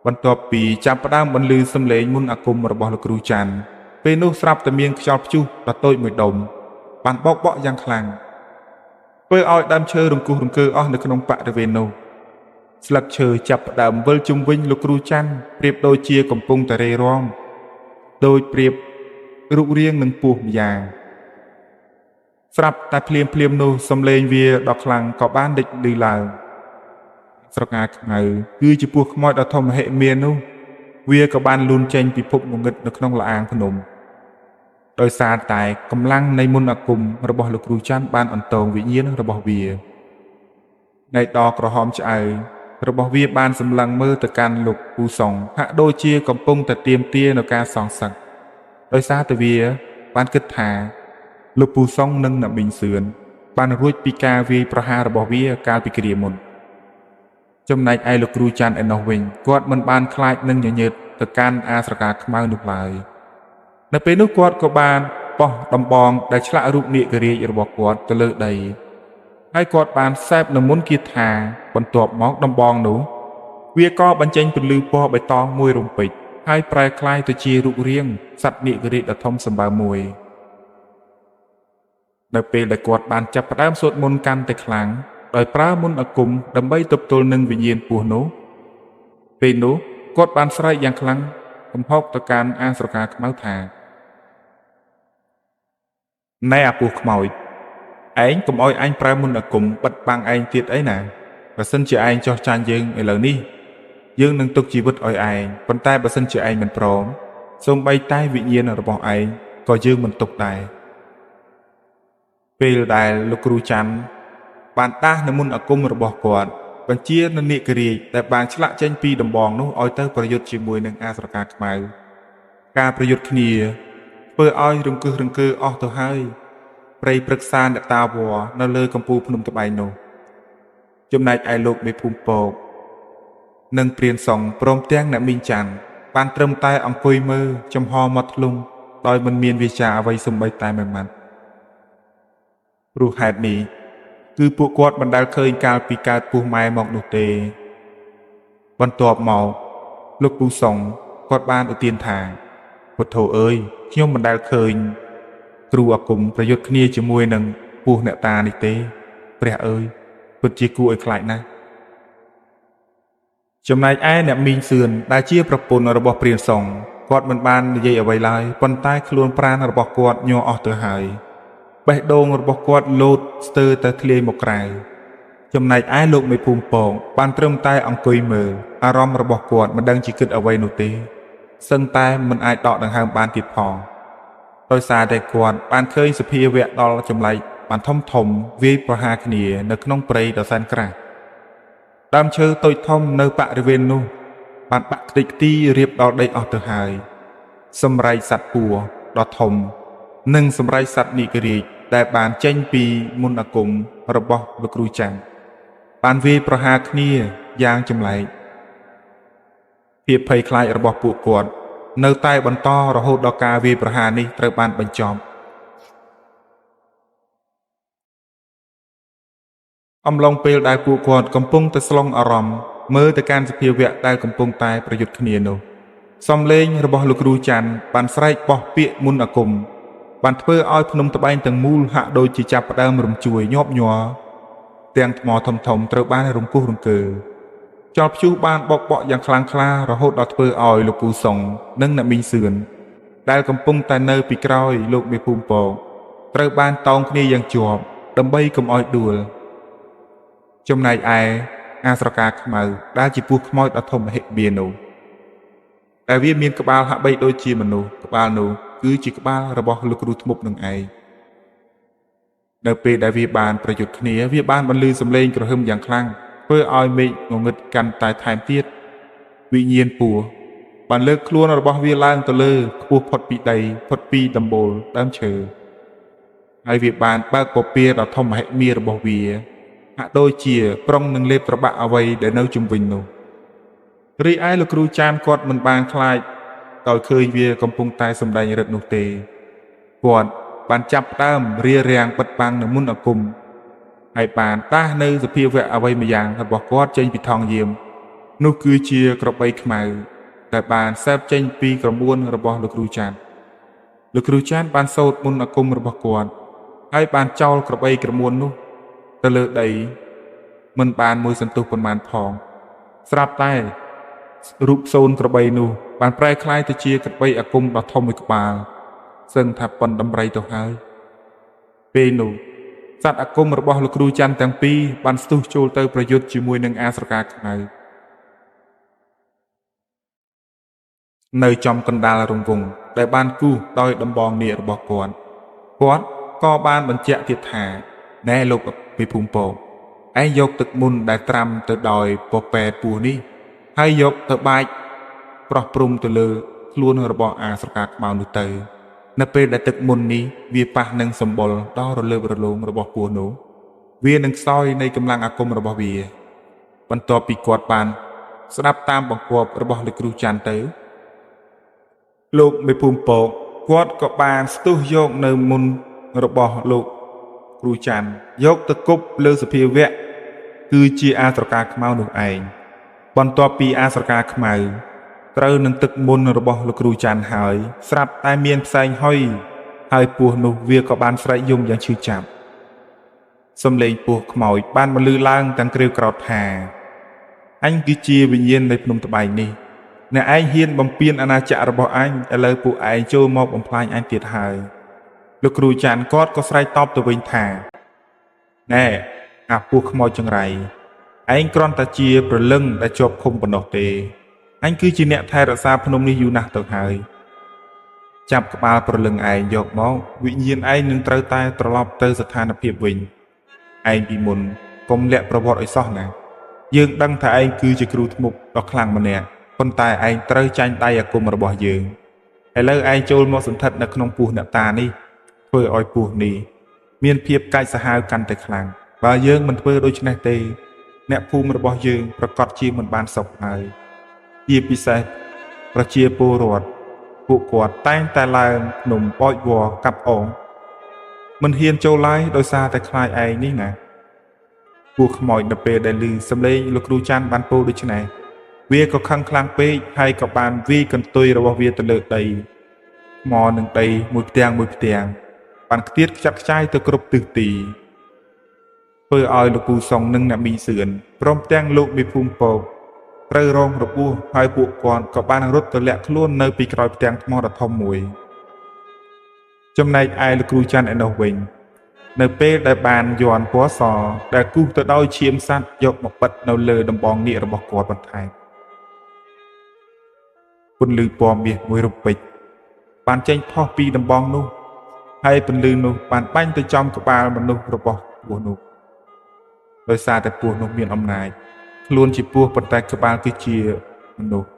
បន្ទាប់ពីចាប់ផ្ដើមបន្លឺសំឡេងមុនអាគមរបស់លោកគ្រូច័ន្ទពេលនោះស្រាប់តែមានខ្យល់ព្យុះដ៏តូចមួយដុំបានបោកបក់យ៉ាងខ្លាំងធ្វើឲ្យដើមឈើរង្គោះរង្គើអស់នៅក្នុងបរិវេណនោះស្លឹកឈើចាប់ផ្ដើមវិលជុំវិញលោកគ្រូច័ន្ទប្រៀបដូចជាកំពុងតែរេរាំដូចប្រៀបរូបរាងនឹងពស់ម្យ៉ាងស្រាប់តែភ្លាមនោះសំឡេងវាដ៏ខ្លាំងក៏បានដេចឮឡើងស្រកាខ្មៅគឺជាពស់ខ្មោចដ៏ធំមហិមានោះវាក៏បានលូនចេញពីភពងងឹតនៅក្នុងល្អាងភ្នំដោយសារតែកម្លាំងនៃមន្តអាគមរបស់លោកគ្រូច័ន្ទបានអន្តងវិញ្ញាណរបស់វានៃដកក្រហមឆ្អៅរបស់វាបានសម្លឹងមើលទៅកាន់លោកពូសុងហាក់ដូចជាកំពុងតែទាមទារនៅការសងសឹកដោយសារតែវាបានគិតថាលោកពូសុងនិងអ្នកមីងសឿនបានរួចពីការវាយប្រហាររបស់វាកាលពីគ្រាមុនចំណែកឯលោកគ្រូច័ន្ទឯណោះវិញគាត់មិនបានខ្លាចនឹងញញើតទៅកាន់អាស្រកាខ្មៅនោះឡើយនៅពេលនោះគាត់ក៏បានបោះដំបងដែលឆ្លាក់រូបនាគរាជរបស់គាត់ទៅលើដីហើយគាត់បានសេពនៅមុនគាថាបន្ទាប់មកដំបងនោះវាក៏បញ្ចេញពន្លឺពណ៌បៃតងមួយរំពេចហើយប្រែក្លាយទៅជារូបរាងសត្វនាគរាជដ៏ធំសម្បើមមួយនៅពេលដែលគាត់បានចាប់ផ្ដើមសូត្រមន្តកាន់តែខ្លាំងដោយប្រើមន្តអាគមដើម្បីទប់ទល់នឹងវិញ្ញាណពស់នោះពេលនោះគាត់បានស្រែកយ៉ាងខ្លាំងកំហុកទៅកាន់អាស្រកាខ្មៅថាណែអាពស់ខ្មោចឯងកុំអោយអញប្រើមន្តអាគមបិទបាំងឯងទៀតអីណាបើសិនជាឯងចោះចាញ់យើងឥឡូវនេះយើងនឹងទុកជីវិតឲ្យឯងប៉ុន្តែបើសិនជាឯងមិនព្រមសូម្បីតែវិញ្ញាណរបស់ឯងក៏យើងមិនទុកដែរពេលដែលលោកគ្រូច័ន្ទបានដាស់នៅមុនអាគមរបស់គាត់បញ្ជានៅនាគរាជដែលបានឆ្លាក់ចេញពីដំបងនោះឲ្យទៅប្រយុទ្ធជាមួយនឹងអាស្រកាខ្មៅការប្រយុទ្ធគ្នាធ្វើឲ្យរង្គឹសរង្គើអស់ទៅហើយព្រៃព្រឹក្សាអ្នកតាវរនៅលើកំពូលភ្នំត្បែងនោះចំណែកឯលោកមេភូមិពកនិងព្រានសុងព្រមទាំងអ្នកមីងច័ន្ទបានត្រឹមតែអង្គុយមើលចំហមាត់ធ្លុំដោយមិនមានវាចាអ្វីសូម្បីតែមួយម៉ាត់ព្រោះហេតុនេះគឺពួកគាត់មិនដែលឃើញកាលពីកើតពោះម៉ែមកនោះទេបន្ទាប់មកលោកពូសុងគាត់បានឧទានថាពុទ្ធោអើយខ្ញុំមិនដែលឃើញគ្រូអាគមប្រយុទ្ធគ្នាជាមួយនឹងពស់អ្នកតានេះទេព្រះអើយពិតជាគួរឲ្យខ្លាចណាស់ចំណែកឯអ្នកមីងសឿនដែលជាប្រពន្ធរបស់ព្រានសុងគាត់មិនបាននិយាយអ្វីឡើយប៉ុន្តែខ្លួនប្រាណរបស់គាត់ញ័រអស់ទៅហើយបេះដូងរបស់គាត់លោតស្ទើរតែធ្លាយមកក្រៅចំណែកឯលោកមេភូមិពងបានត្រឹមតែអង្គុយមើលអារម្មណ៍របស់គាត់មិនដឹងជាគិតអ្វីនោះទេសឹងតែមិនអាចដកដង្ហើមបានទៀតផងដោយសារតែគាត់បានឃើញសភាវៈដល់ចម្លែកបានធំវាយប្រហារគ្នានៅក្នុងព្រៃដ៏សែនក្រាស់ ដើមឈើតូចធំនៅបរិវេណនោះបានបាក់ខ្ទេចខ្ទីរៀបដល់ដីអស់ទៅហើយសម្រែកសត្វពស់ដ៏ធំនិងសម្រែកសត្វនិករាជដែលបានចេញពីមន្តអាគមរបស់លោកគ្រូច័ន្ទបានវាយប្រហារគ្នាយ៉ាងចម្លែកភាពភ័យខ្លាចរបស់ពួកគាត់នៅតែបន្តរហូតដល់ការវាយប្រហារនេះត្រូវបានបញ្ចប់អំឡុងពេលដែលពួកគាត់កំពុងតែស្លុងអារម្មណ៍មើលទៅកាន់សភាវៈដែលកំពុងតែប្រយុទ្ធគ្នានោះសំឡេងរបស់លោកគ្រូច័ន្ទបានស្រែកបោះពាក្យមន្តអាគមបានធ្វើឲ្យភ្នំត្បែងទាំងមូលហាក់ដូចជាចាប់ផ្ដើមរំជួយញាប់ញ័រទាំងថ្មធំៗត្រូវបានរង្គោះរង្គើចោលព្យុះបានបោកបក់យ៉ាងខ្លាំងក្លារហូតដល់ធ្វើឲ្យលោកពូសុងនិងអ្នកមីងសឿនដែលកំពុងតែនៅពីក្រោយលោកមេភូមិពងត្រូវបានតោងគ្នាយ៉ាងជាប់ដើម្បីកុំឲ្យដួលចំណែកឯអាស្រកាខ្មៅដែលជាពស់ខ្មោចដ៏ធំមហិមានោះដែលវាមានក្បាលហាក់បីដូចជាមនុស្សក្បាលនោះគឺជាក្បាលរបស់លោកគ្រូធ្មប់នឹងឯងនៅពេលដែលវាបានប្រយុទ្ធគ្នាវាបានបន្លឺសំឡេងក្រហឹមយ៉ាងខ្លាំងធ្វើឲ្យមេឃងងឹតកាន់តែថែមទៀតវិញ្ញាណពស់បានលើកខ្លួនរបស់វាឡើងទៅលើខ្ពស់ផុតពីដីផុតពីដំបូលដើមឈើហើយវាបានបើកពពារដ៏ធំមហិមារបស់វាហាក់ដូចជាប្រុងនឹងលេបត្របាក់អ្វីដែលនៅជុំវិញនោះរីឯលោកគ្រូចានគាត់មិនបានខ្លាចដោយឃើញវាកំពុងតែសម្ដែងរិទ្ធនោះទេគាត់បានចាប់ផ្ដើមរារាំងបិទបាំងនៅមន្តអាគមហើយបានតាស់នៅសភាវៈអ្វីម្យ៉ាងរបស់គាត់ចេញពីថងយាមនោះគឺជាក្របីខ្មៅដែលបានសើបចេញពីក្រមួនរបស់លោកគ្រូចានលោកគ្រូចានបានសូត្រមន្តអាគមរបស់គាត់ហើយបានចោលក្របីក្រមួននោះទៅលើដីមិនបានមួយសន្ទុះប៉ុន្មានផងស្រាប់តែរូបសូនក្របីនោះបានប្រែក្លាយទៅជាក្របីអាគមដ៏ធំមួយក្បាលសឹងថាប៉ុនដំរីទៅហើយពេលនោះសត្វអាគមរបស់លោកគ្រូច័ន្ទទាំងពីរបានស្ទុះចូលទៅប្រយុទ្ធជាមួយនឹងអាស្រកាខ្មៅនៅចំកណ្ដាលរង្វង់ដែលបានគូសដោយដំបងនាគរបស់គាត់ក៏បានបញ្ជាក់ទៀតថាណែលោកពីភូមិពងឯងយកទឹកមុនដែលត្រាំទៅដោយពពែពស់នេះហើយយកទៅបាច់ប្រោះព្រំទៅលើខ្លួនរបស់អាស្រកាខ្មៅនោះទៅនៅពេលដែលទឹកមុននេះវាប៉ះនឹងសម្បុរដ៏រលើបរលោងរបស់ពស់នោះវានឹងខ្សោយនៃកម្លាំងអាគមរបស់វាបន្ទាប់ពីគាត់បានស្ដាប់តាមបង្គាប់របស់លោកគ្រូច័ន្ទទៅលោកមេភូមិពកគាត់ក៏បានស្ទុះយកនៅមុនរបស់លោកគ្រូច័ន្ទយកទៅគប់លើសភាវៈគឺជាអាស្រកាខ្មៅនោះឯងបន្ទាប់ពីអាស្រកាខ្មៅត្រូវនឹងទឹកមុនរបស់លោកគ្រូច័ន្ទហើយស្រាប់តែមានផ្សែងហុយហើយពស់នោះវាក៏បានស្រែកយំយ៉ាងឈឺចាប់សំឡេងពស់ខ្មោចបានបន្លឺឡើងទាំងក្រេវក្រោធថាអញគឺជាវិញ្ញាណនៃភ្នំត្បែងនេះអ្នកឯងហ៊ានបំពានអាណាចក្ររបស់អញឥឡូវពួកឯងចូលមកបំផ្លាញអញទៀតហើយលោកគ្រូច័ន្ទគាត់ក៏ស្រែកតបទៅវិញថាណែអាពស់ខ្មោចចង្រៃឯងគ្រាន់តែជាព្រលឹងដែលជាប់ឃុំប៉ុណ្ណោះទេអញគឺជាអ្នកថែរក្សាភ្នំនេះយូរណាស់ទៅហើយចាប់ក្បាលព្រលឹងឯងយកមកវិញ្ញាណឯងនឹងត្រូវតែត្រឡប់ទៅស្ថានភាពវិញឯងពីមុនកុំលាក់ប្រវត្តិឲ្យសោះណាយើងដឹងថាឯងគឺជាគ្រូធ្មប់ដ៏ខ្លាំងម្នាក់ប៉ុន្តែឯងត្រូវចាញ់ដៃអាគមរបស់យើងឥឡូវឯងចូលមកសន្ធិដ្ឋនៅក្នុងពោះអ្នកតានេះធ្វើឲ្យពោះនេះមានភាពកាចសាហាវកាន់តែខ្លាំងបើយើងមិនធ្វើដូច្នេះទេអ្នកភូមិរបស់យើងប្រកាសជាមិនបានសុខហើយជាពិសេសប្រជាពលរដ្ឋពួកគាត់តែងតែឡើងភ្នំបោចវល់កាប់អងមិនហ៊ានចូលឡើយដោយសារតែខ្លាចឯងនេះណាពួកខ្មោចនៅពេលដែលឮសំឡេងលោកគ្រូច័ន្ទបានពោលដូច្នេះវាក៏ខឹងខ្លាំងពេកហើយក៏បានវាយកន្ទុយរបស់វាទៅលើដីថ្មនឹងដីមួយផ្ទាំងបានខ្ទាតខ្ចាត់ខ្ចាយទៅគ្រប់ទិសទីធ្វើឲ្យលោកពូសុងនិងអ្នកមីងសឿនព្រមទាំងលោកមេភូមិពកត្រូវរងរបួសហើយពួកគាត់ក៏បានរត់ទៅលាក់ខ្លួននៅពីក្រោយផ្ទាំងថ្មដ៏ធំមួយចំណែកឯលោកគ្រូច័ន្ទឯនោះវិញនៅពេលដែលបានយន់ពណ៌សដែលគូសទៅដោយឈាមសត្វយកមកបិទនៅលើដំបងនាគរបស់គាត់បន្ថែមពន្លឺពណ៌មាសមួយរំពេចបានចេញផុសពីដំបងនោះហើយពន្លឺនោះបានបាញ់ទៅចំក្បាលមនុស្សរបស់ពស់នោះដោយសារតែពស់នោះមានអំណាច ខ្លួនជាពស់ប៉ុន្តែក្បាលគឺជាមនុស្ស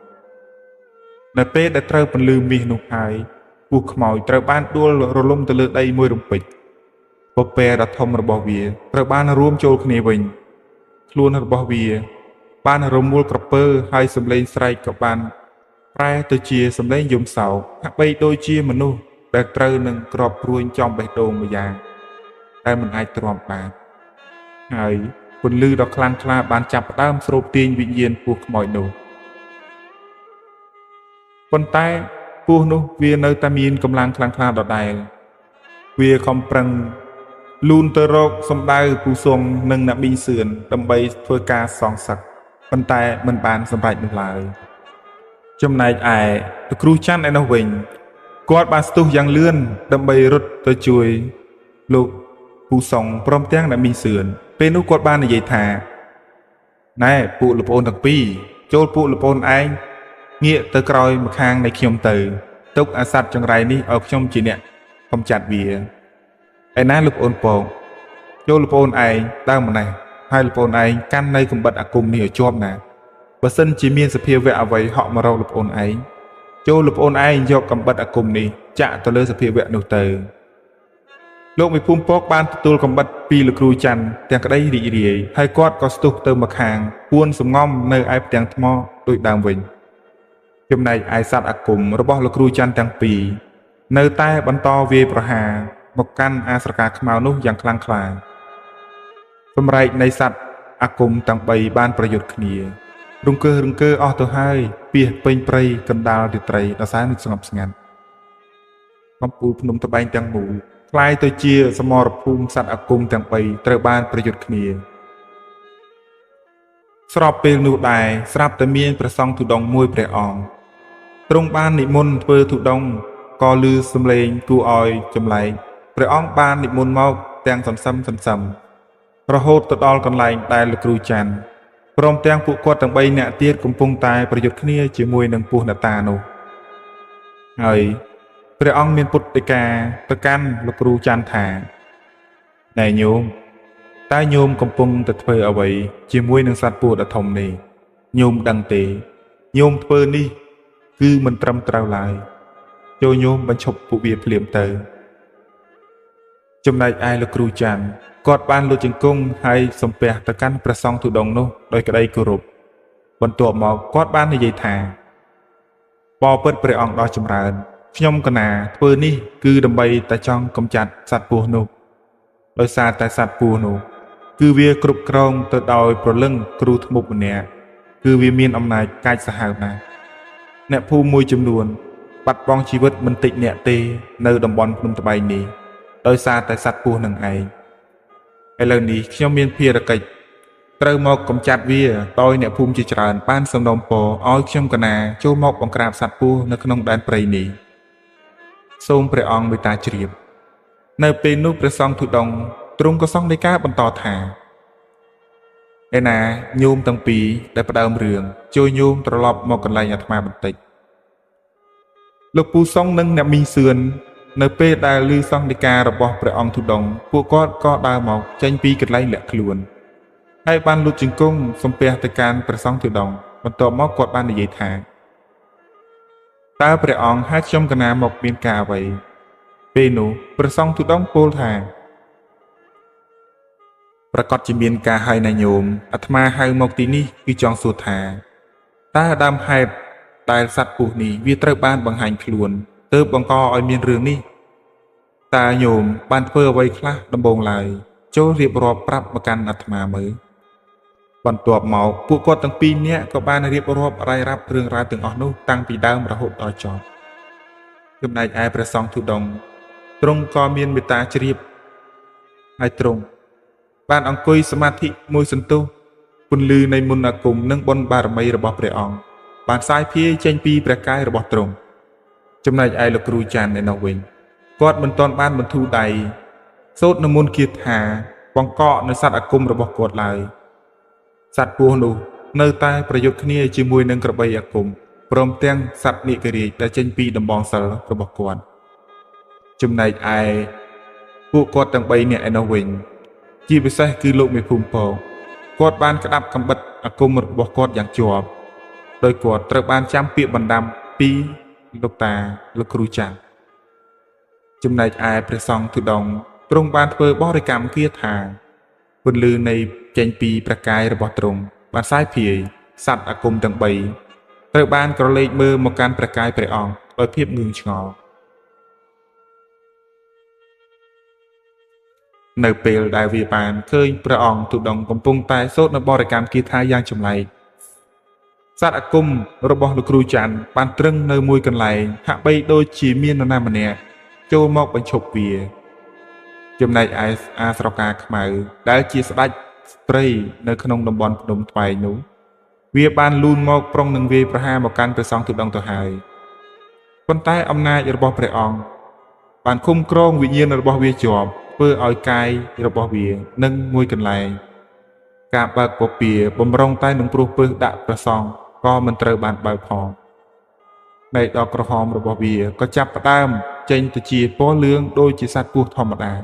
នៅពេលដែលត្រូវពន្លឺមាសនោះហើយពស់ខ្មោចត្រូវបានដួលរលំទៅលើដីមួយរំពេចពពែដ៏ធំរបស់វាត្រូវបានរួមចូលគ្នាវិញខ្លួនរបស់វាបានរមូលក្រពើហើយសំឡេងស្រែកក៏បានប្រែទៅជាសំឡេងយំសោកហាក់បីដូចជាមនុស្សដែលត្រូវនឹងក្របព្រួញចំបេះដូងម្យ៉ាងតែមិនអាចទ្រាំបានហើយពន្លឺដ៏ខ្លាំងក្លាបានចាប់ផ្ដើមស្រូបទាញវិញ្ញាណពស់ខ្មោចនោះប៉ុន្តែពស់នោះវានៅតែមានកម្លាំងខ្លាំងក្លាដដែលវាខំប្រឹងលូនទៅរកសំដៅពូសុងនិងអ្នកមីសឿនដើម្បីធ្វើការសងសឹកប៉ុន្តែមិនបានសម្រេចនោះឡើយចំណែកឯលោកគ្រូច័ន្ទឯនោះវិញគាត់បានស្ទុះយ៉ាងលឿនដើម្បីរត់ទៅជួយលោកពូសុងព្រមទាំងអ្នកមីសឿនពេលនោះគាត់បាននិយាយថាណែពួកលោកប្អូនទាំងពីរចូលពួកលោកប្អូនឯងងាកទៅក្រោយម្ខាងនៃខ្ញុំទៅទុកអាសត្វចង្រៃនេះឲ្យខ្ញុំជាអ្នកកំចាត់វាឯណាលោកប្អូនពងចូលលោកប្អូនឯងដើរម្នេះហើយលោកប្អូនឯងកាន់នៅកំបិតអាគមនេះឲ្យជាប់ណាបើសិនជាមានសភាវៈអ្វីហក់មករកលោកប្អូនឯងចូលលោកប្អូនឯងយកកំបិតអាគមនេះចាក់ទៅលើសភាវៈនោះទៅលោកមេភូមិពកបានទទួលកំបិតពីលោកគ្រូច័ន្ទទាំងក្តីរីករាយហើយគាត់ក៏ស្ទុះទៅម្ខាងពួនសំងំនៅឯផ្ទាំងថ្មដូចដើមវិញចំណែកឯសត្វអាគមរបស់លោកគ្រូច័ន្ទទាំងពីរនៅតែបន្តវាយប្រហារមកកាន់អាស្រកាខ្មៅនោះយ៉ាងខ្លាំងក្លាសម្រែកនៃសត្វអាគមទាំង3បានប្រយុទ្ធគ្នារង្គើអស់ទៅហើយពីពេញព្រៃកណ្ដាលរាត្រីដ៏សែនស្ងប់ស្ងាត់កំពូលភ្នំត្បែងទាំងមូលคล้ายទៅជាសមរភូមិសត្វអាគមទាំង3ត្រូវបានប្រយុទ្ធគ្នាស្របពេលនោះដែរស្រាប់តែមានព្រះសង្ឃទុដងមួយព្រះអង្គទ្រង់បាននិមន្តធ្វើទុដងក៏ឮសំឡេងគួរឲ្យចម្លែកព្រះអង្គបាននិមន្តមកទាំងសន្សឹមរហូតទៅដល់កន្លែងដែលលោកគ្រូច័ន្ទព្រមទាំងពួកគាត់ទាំង3នាក់ទៀតកំពុងតែប្រយុទ្ធគ្នាជាមួយនឹងពស់អ្នកតានោះហើយព្រះអង្គមានពុទ្ធដីកាទៅកាន់លោកគ្រូច័ន្ទថាណែញោមតើញោមកំពុងតែធ្វើអ្វីជាមួយនឹងសត្វពស់ដ៏ធំនេះញោមដឹងទេញោមធ្វើនេះគឺមិនត្រឹមត្រូវឡើយចូលញោមបញ្ឈប់ពួកវាភ្លាមទៅចំណែកឯលោកគ្រូច័ន្ទគាត់បានលុតជង្គង់ហើយសំពះទៅកាន់ព្រះសង្ឃទុដងនោះដោយក្តីគោរពបន្ទាប់មកគាត់បាននិយាយថាបបិទ្ធព្រះអង្គដ៏ចម្រើនខ្ញុំកណាធ្វើនេះគឺដើម្បីតែចង់កម្ចាត់សត្វពស់នោះដោយសារតែសត្វពស់នោះគឺវាគ្រប់គ្រងទៅដោយប្រលឹងគ្រូធ្មប់ម្នាក់គឺវាមានអំណាចកាចសាហាវណាស់អ្នកភូមិមួយចំនួនបាត់បង់ជីវិតមិនតិចអ្នកទេនៅតំបន់ភ្នំត្បែងនេះដោយសារតែសត្វពស់នឹងឯងឥឡូវនេះខ្ញុំមានភារកិច្ចត្រូវមកកម្ចាត់វាដោយអ្នកភូមិជាច្រើនបានសំណូមពរឲ្យខ្ញុំកណាចូលមកបង្ក្រាបសត្វពស់នៅក្នុងដែនព្រៃនេះសូមព្រះអង្គមេត្តាជ្រាបនៅពេលនោះព្រះសង្ឃទុដងទ្រង់ក៏សង្ឃដីកាបន្តថាឯណាញោមទាំងពីរដែលផ្ដើមរឿងជួយញោមត្រឡប់មកកន្លែងអាត្មាបន្តិចលោកពូសុងនិងអ្នកមីសឿននៅពេលដែលឮសង្ឃដីការបស់ព្រះអង្គទុដងពួកគាត់ក៏ដើរមកចេញពីកន្លែងលាក់ខ្លួនហើយបានលុតជង្គង់សំពះទៅកាន់ព្រះសង្ឃទុដងបន្ទាប់មកគាត់បាននិយាយថាតើព្រះអង្គហៅខ្ញុំកណាមកមានការអ្វីពេលនោះព្រះសង្ឃទុដងពោលថាប្រកាសជាមានការហើយណាញោមអាត្មាហៅមកទីនេះគឺចង់សួរថាតើដើមហេតុដែលសត្វពស់នេះវាត្រូវបានបង្ហាញខ្លួនទើបបង្កឲ្យមានរឿងនេះតើញោមបានធ្វើអ្វីខ្លះដំបូងឡើយចូលរៀបរាប់ប្រាប់មកកាន់អាត្មាមើលបន្ទាប់មកពួកគាត់ទាំងពីរនាក់ក៏បានរៀបរាប់រាយរាប់រឿងរ៉ាវទាំងអស់នោះតាំងពីដើមរហូតដល់ចប់ចំណែកឯព្រះសង្ឃទុដងទ្រង់ក៏មានមេត្តាជ្រាបហើយទ្រង់បានអង្គុយសមាធិមួយសន្ទុះពន្លឺនៃមន្តអាគមនិងបុណ្យបារមីរបស់ព្រះអង្គបានសាយភាយចេញពីព្រះកាយរបស់ទ្រង់ចំណែកឯលោកគ្រូច័ន្ទឯនោះវិញគាត់មិនទាន់បានបន្ធូរដៃសូត្រនមន្តគាថាបង្កក់នៅសត្វអាគមរបស់គាត់ឡើយសត្វពស់នោះនៅតែប្រយុទ្ធគ្នាជាមួយនឹងក្របីអាគមព្រមទាំងសត្វនាគរាជដែលចេញពីដំបងសិលរបស់គាត់ចំណែកឯពួកគាត់ទាំង3នាក់ឯនោះវិញជាពិសេសគឺលោកមេភូមិពង គាត់បានក្តាប់កំបិតអាគមរបស់គាត់យ៉ាងជាប់ដោយគាត់ត្រូវបានចាំពាក្យបណ្ដាំពីលោកតាលោកគ្រូច័ន្ទចំណែកឯព្រះសង្ឃទុដងค์ទ្រង់បានធ្វើបរិកម្មគាថាពន្លឺនៃចេញពីព្រះកាយរបស់ទ្រង់បានសាយភាយសត្វអាគមទាំង3ត្រូវបានក្រឡេកមើលមកកាន់ព្រះកាយព្រះអង្គដោយភាពងឿងឆ្ងល់នៅពេលដែលវាបានឃើញព្រះអង្គទុដងค์កំពុងតែសូត្រនៅបរិកម្មគាថាយ៉ាងចម្លែកសត្វអាគមរបស់លោកគ្រូច័ន្ទបានត្រឹងនៅមួយកន្លែងហាក់បីដូចជាមាននរណាម្នាក់ចូលមកបញ្ឈប់វាចំណែកឯអាស្រកាខ្មៅដែលជាស្ដេចស្ត្រីនៅក្នុងតំបន់ភ្នំថ្វាយនោះវាបានលូនមកប្រុងនឹងវាយប្រហារមកកាន់ព្រះសង្ឃទុដងค์ទៅហើយប៉ុន្តែអំណាចរបស់ព្រះអង្គបានឃុំគ្រងវិញ្ញាណរបស់វាជាប់ធ្វើឲ្យកាយរបស់វានឹងមួយកន្លែងការបើកពពាបំរុងតែនឹងព្រោះពឹសដាក់ព្រះសង្ឃក៏មិនត្រូវបានបើកផងនៃដកក្រហមរបស់វាក៏ចាប់ផ្ដើមចេញទៅជាពណ៌លឿងដូចជាសត្វពស់ធម្មតា